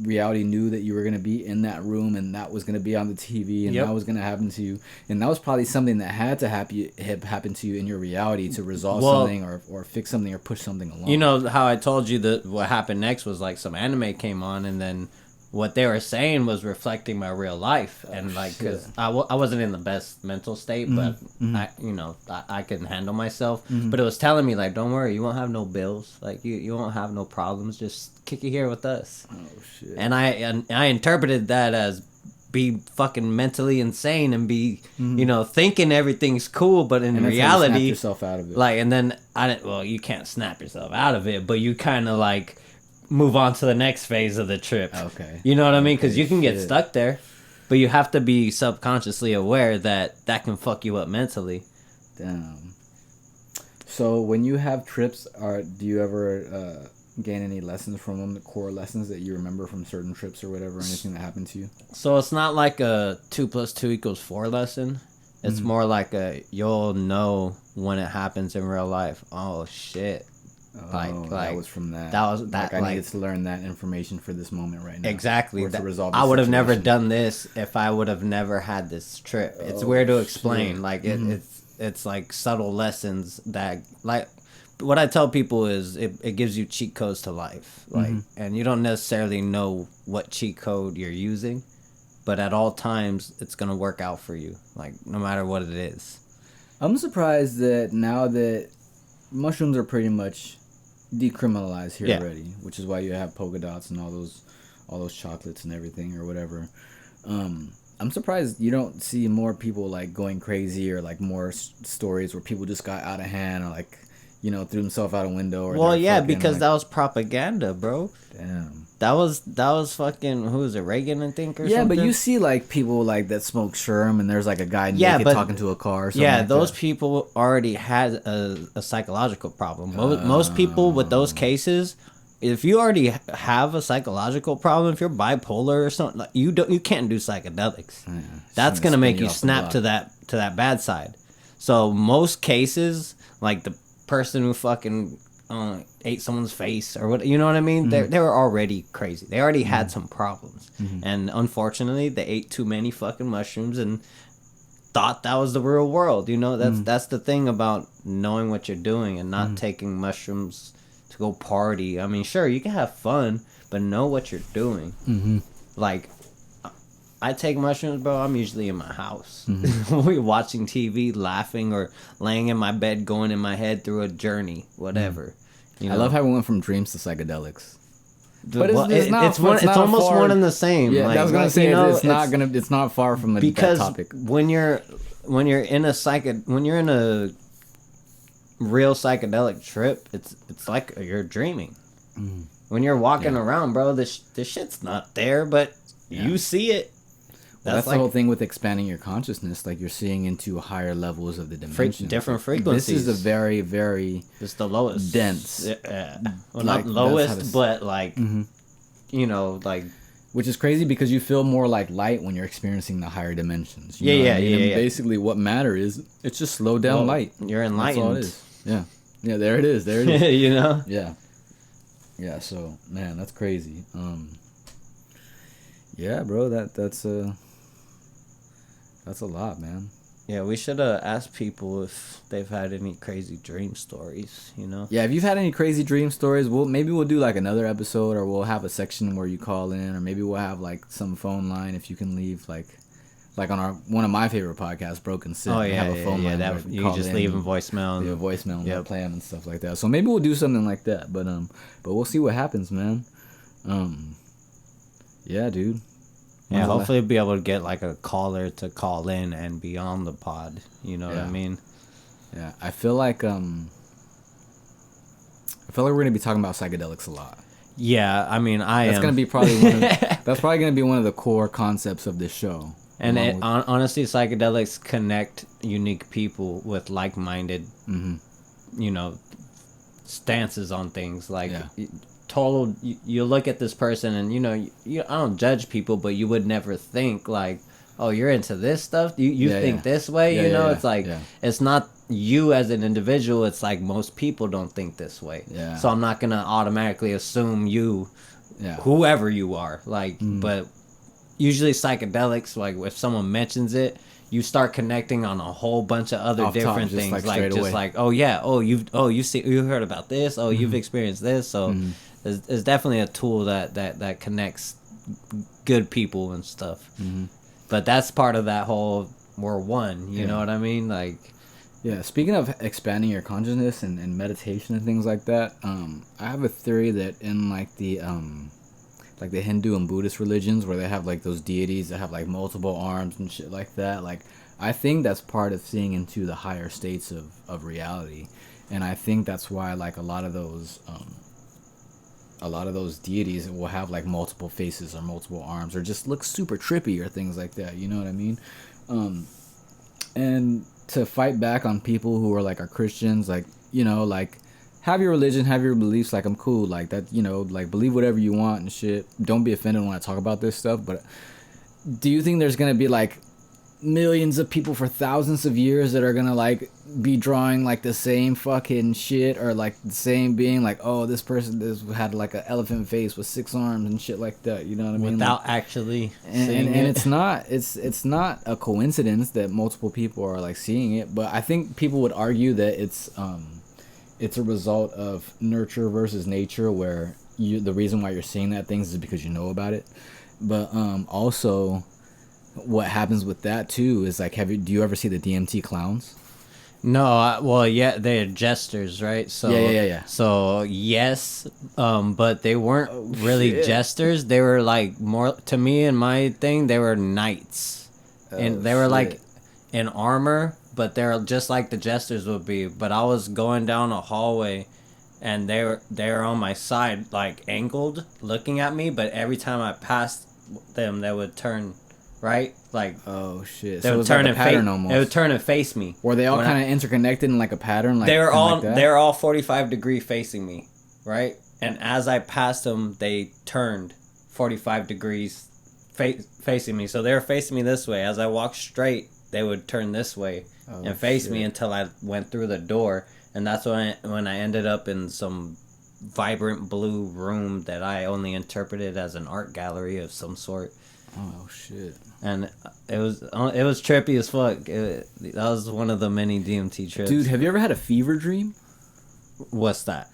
reality knew that you were going to be in that room, and that was going to be on the TV, and that was going to happen to you, and that was probably something that had to happen to you in your reality to resolve something or fix something or push something along. You know how I told you that what happened next was like some anime came on, and then what they were saying was reflecting my real life, and like because I wasn't in the best mental state, but I can handle myself. But it was telling me like, don't worry, you won't have no bills, like you won't have no problems, just kick it here with us. Oh shit! And I interpreted that as be fucking mentally insane and be thinking everything's cool, but in reality, snap yourself out of it. Like, and then you can't snap yourself out of it, but you kind of like move on to the next phase of the trip. Okay. You know what I mean? Because you can get stuck there, but you have to be subconsciously aware that can fuck you up mentally. Damn. So when you have trips, do you ever gain any lessons from them, the core lessons that you remember from certain trips or whatever, anything that happened to you? So it's not like a 2 + 2 = 4 lesson. It's more like you'll know when it happens in real life. Oh shit. Like that was from that. That was that. Like I needed to learn that information for this moment right now. Exactly. To resolve. I would have never done this if I would have never had this trip. It's weird to explain. Shit. Like it's like subtle lessons that like. What I tell people is it gives you cheat codes to life. Like, and you don't necessarily know what cheat code you're using, but at all times it's gonna work out for you. Like no matter what it is. I'm surprised that now that mushrooms are pretty much decriminalized here already, which is why you have polka dots and all those chocolates and everything or whatever. I'm surprised you don't see more people like going crazy or like more stories where people just got out of hand or like threw themselves out a window. Or because that was propaganda, bro. Damn. That was fucking, who was it, Reagan, I think, or something? Yeah, but you see like people like that smoke sherm and there's like a guy naked talking to a car or something. Yeah, like those that. people already had a psychological problem. Most people with those cases, if you already have a psychological problem, if you're bipolar or something, you can't do psychedelics. Yeah, that's gonna make you snap to that bad side. So most cases, like the person who fucking ate someone's face or what, you know what I mean? They were already crazy. They already had some problems, and unfortunately, they ate too many fucking mushrooms and thought that was the real world. You know, that's the thing about knowing what you're doing and not taking mushrooms to go party. I mean, sure, you can have fun, but know what you're doing. Like, I take mushrooms, bro. I'm usually in my house. We're watching TV, laughing, or laying in my bed, going in my head through a journey, whatever. You know? I love how we went from dreams to psychedelics. But it's almost one and the same. Yeah, like, I was gonna say it's not far from that topic. When you're in a real psychedelic trip, it's like you're dreaming. When you're walking around, bro, this shit's not there, but you see it. That's like the whole thing with expanding your consciousness. Like you're seeing into higher levels of the dimension. Different frequencies. This is a very, very... It's the lowest. Dense. Well, not lowest, but like, like... Which is crazy because you feel more like light when you're experiencing the higher dimensions. Yeah. Basically what matter is, it's just slow down light. You're enlightened. That's all it is. Yeah. Yeah, there it is. You know? Yeah. Yeah, so man, that's crazy. Yeah, bro, that's a lot, man. Yeah, we should ask people if they've had any crazy dream stories, you know? Yeah, if you've had any crazy dream stories, we'll do like another episode, or we'll have a section where you call in, or maybe we'll have like some phone line if you can leave like on our one of my favorite podcasts, Broken Sin. Oh yeah, have a phone line that you just leave a voicemail, leave a voicemail, and we'll play them and stuff like that. So maybe we'll do something like that, but we'll see what happens, man. Yeah, dude. Yeah, hopefully be able to get like a caller to call in and be on the pod. You know what I mean? Yeah, I feel like we're gonna be talking about psychedelics a lot. Yeah, I mean, that's gonna be probably that's probably gonna be one of the core concepts of this show. And honestly, psychedelics connect unique people with like-minded, you know, stances on things. Like, total, you look at this person and, you know, I don't judge people, but you would never think, like, oh, you're into this stuff? You think this way? You know, it's like, it's not you as an individual. It's like most people don't think this way. Yeah. So I'm not going to automatically assume you, whoever you are. Like, but usually psychedelics, like if someone mentions it, you start connecting on a whole bunch of other different things, like just like, oh yeah, you heard about this, you've experienced this, so it's definitely a tool that connects good people and stuff. But that's part of that whole we're one, you know what I mean? Like, yeah, speaking of expanding your consciousness and meditation and things like that, I have a theory that in like the Hindu and Buddhist religions, where they have like those deities that have like multiple arms and shit like that, like I think that's part of seeing into the higher states of reality. And I think that's why like a lot of those deities will have like multiple faces or multiple arms, or just look super trippy or things like that, you know what I mean? And to fight back on people who are Christians, like, you know, like, have your religion, have your beliefs, like, I'm cool, like, that, you know, like, believe whatever you want and shit. Don't be offended when I talk about this stuff, but do you think there's gonna be, like, millions of people for thousands of years that are gonna, like, be drawing, like, the same fucking shit, or, like, the same being, like, oh, this person had, like, an elephant face with 6 arms and shit like that, you know what I mean? Without like, actually seeing it. And it's not a coincidence that multiple people are, like, seeing it, but I think people would argue that it's a result of nurture versus nature, where the reason why you're seeing that things is because you know about it. But also what happens with that too is like, do you ever see the DMT clowns? No, well, yeah, they're jesters, right? So yeah. So yes, but they weren't really jesters. They were like more, to me and my thing, they were knights, and they were like in armor, but they're just like the jesters would be. But I was going down a hallway, and they were on my side, like angled, looking at me. But every time I passed them, they would turn right, like, oh shit, they would turn like a pattern almost. They would turn and face me. Were they all kind of interconnected in like a pattern? Like, they were all 45-degree facing me, right? And as I passed them, they turned 45 degrees facing me. So they were facing me this way. As I walked straight, they would turn this way and face me until I went through the door. And that's when I ended up in some vibrant blue room that I only interpreted as an art gallery of some sort. Oh shit! And it was trippy as fuck. That was one of the many DMT trips. Dude, have you ever had a fever dream? What's that?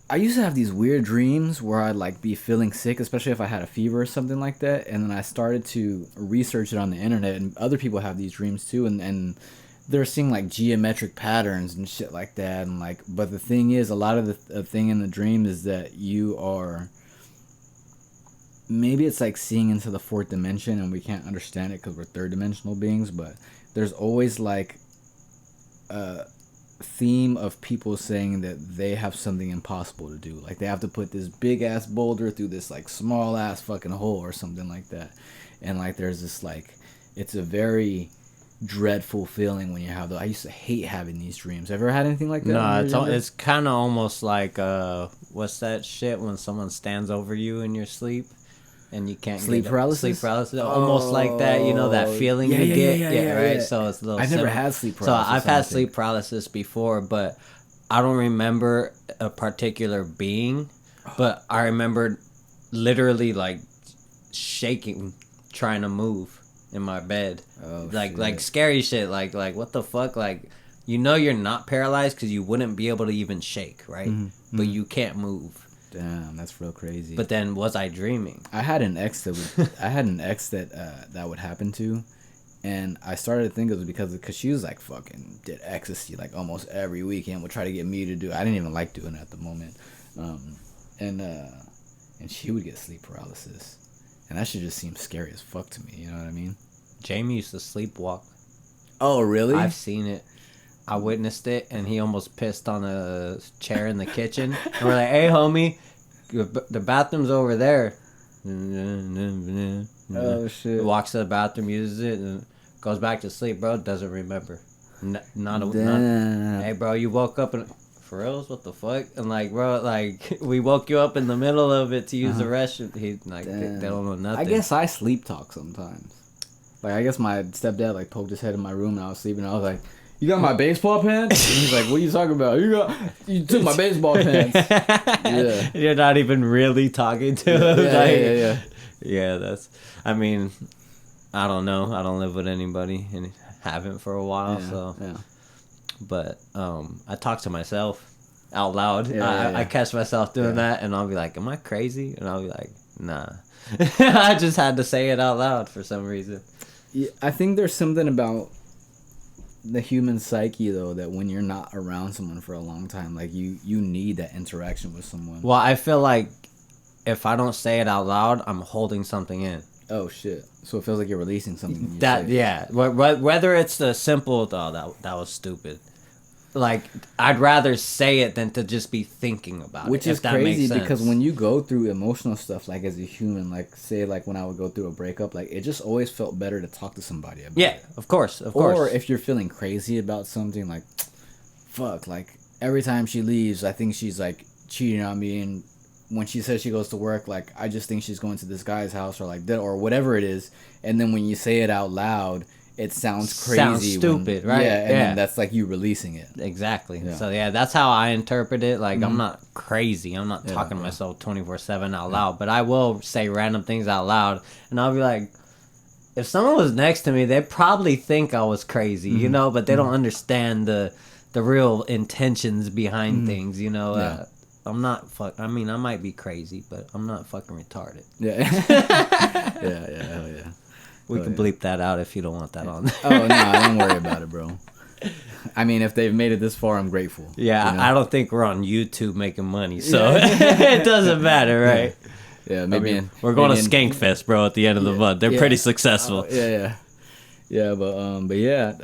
I used to have these weird dreams where I'd like be feeling sick, especially if I had a fever or something like that. And then I started to research it on the internet, and other people have these dreams too, and they're seeing like geometric patterns and shit like that. And like, but the thing is, a lot of the thing in the dream is that you are. Maybe it's like seeing into the 4th dimension, and we can't understand it because we're 3rd-dimensional beings, but there's always like a theme of people saying that they have something impossible to do. Like they have to put this big ass boulder through this like small ass fucking hole or something like that. And like there's this like, it's a very dreadful feeling when you have those. I used to hate having these dreams. Ever had anything like that? No, it's kind of almost like what's that shit when someone stands over you in your sleep? And you can't sleep paralysis, almost like that, you know, that feeling you get, right? So it's a little. I've never had sleep paralysis. So I've had sleep paralysis before, but I don't remember a particular being, but I remember literally like shaking, trying to move in my bed. Oh, like scary shit. Like what the fuck? Like, you know you're not paralyzed because you wouldn't be able to even shake, right? Mm-hmm. But you can't move. Damn, that's real crazy. But then, was I dreaming? I had an ex that would happen to, and I started to think it was because she was like fucking did ecstasy like almost every weekend. Would try to get me to do. I didn't even like doing it at the moment, and she would get sleep paralysis, and that shit just seems scary as fuck to me. You know what I mean? Jamie used to sleepwalk. Oh, really? I've seen it. I witnessed it, and he almost pissed on a chair in the kitchen. And we're like, "Hey, homie, the bathroom's over there." Oh shit! Walks to the bathroom, uses it, and goes back to sleep. Bro, doesn't remember. Not. Hey, bro, you woke up and for reals? What the fuck? And like, bro, like we woke you up in the middle of it to use the restroom. He like they don't know nothing. I guess I sleep talk sometimes. Like I guess my stepdad like poked his head in my room and I was sleeping. And I was like, "You got my baseball pants?" And he's like, "What are you talking about? You took my baseball pants." Yeah. You're not even really talking to him. Yeah. Yeah, that's. I mean, I don't know. I don't live with anybody and haven't for a while. Yeah. But I talk to myself out loud. Yeah. I catch myself doing that, and I'll be like, "Am I crazy?" And I'll be like, "Nah." I just had to say it out loud for some reason. Yeah, I think there's something about the human psyche though that when you're not around someone for a long time, like you need that interaction with someone. Well, I feel like if I don't say it out loud, I'm holding something in. Oh shit! So it feels like you're releasing something. Yeah. Whether it's the simple, that was stupid. Like, I'd rather say it than to just be thinking about it. Which is crazy because when you go through emotional stuff, like as a human, like say like when I would go through a breakup, like it just always felt better to talk to somebody about it. Yeah, of course. Or if you're feeling crazy about something, like, fuck, like every time she leaves, I think she's like cheating on me, and when she says she goes to work, like I just think she's going to this guy's house or like that or whatever it is, and then when you say it out loud, it sounds crazy. Sounds stupid, right? Yeah, and then that's like you releasing it. Exactly. Yeah. So yeah, that's how I interpret it. Like I'm not crazy. I'm not talking to myself 24/7 out loud, but I will say random things out loud, and I'll be like, if someone was next to me, they'd probably think I was crazy, you know, but they don't understand the real intentions behind things, you know. Yeah. I'm not I mean, I might be crazy, but I'm not fucking retarded. Yeah. Hell yeah. We can bleep that out if you don't want that on. Oh, no, don't worry about it, bro. I mean, if they've made it this far, I'm grateful. Yeah, you know? I don't think we're on YouTube making money, so it doesn't matter, right? Yeah, maybe. I mean, we're going to Skankfest, bro, at the end of the month. They're pretty successful. Yeah, but yeah.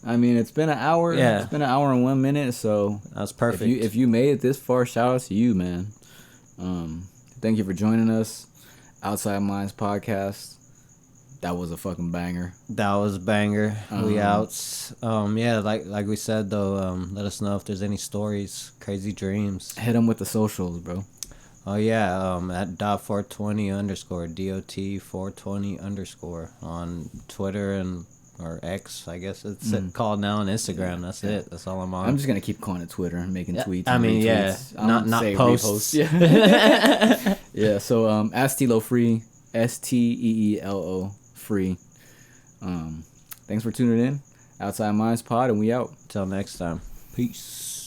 I mean, it's been an hour. Yeah. It's been an hour and 1 minute, so that's perfect. If you made it this far, shout out to you, man. Thank you for joining us. Outside Minds podcast. That was a fucking banger. That was a banger. We outs. Yeah, like we said though. Let us know if there's any stories, crazy dreams. Hit them with the socials, bro. Oh yeah. At .420_ DOT420_ on Twitter and or X, I guess it's called now, on Instagram. That's it. That's all I'm on. I'm just gonna keep calling it Twitter and making tweets. I mean, retweets. not posts. Yeah. Yeah. So at Steelo free, STEELO free. Thanks for tuning in. Outside Minds Pod, and we out. Till next time. Peace.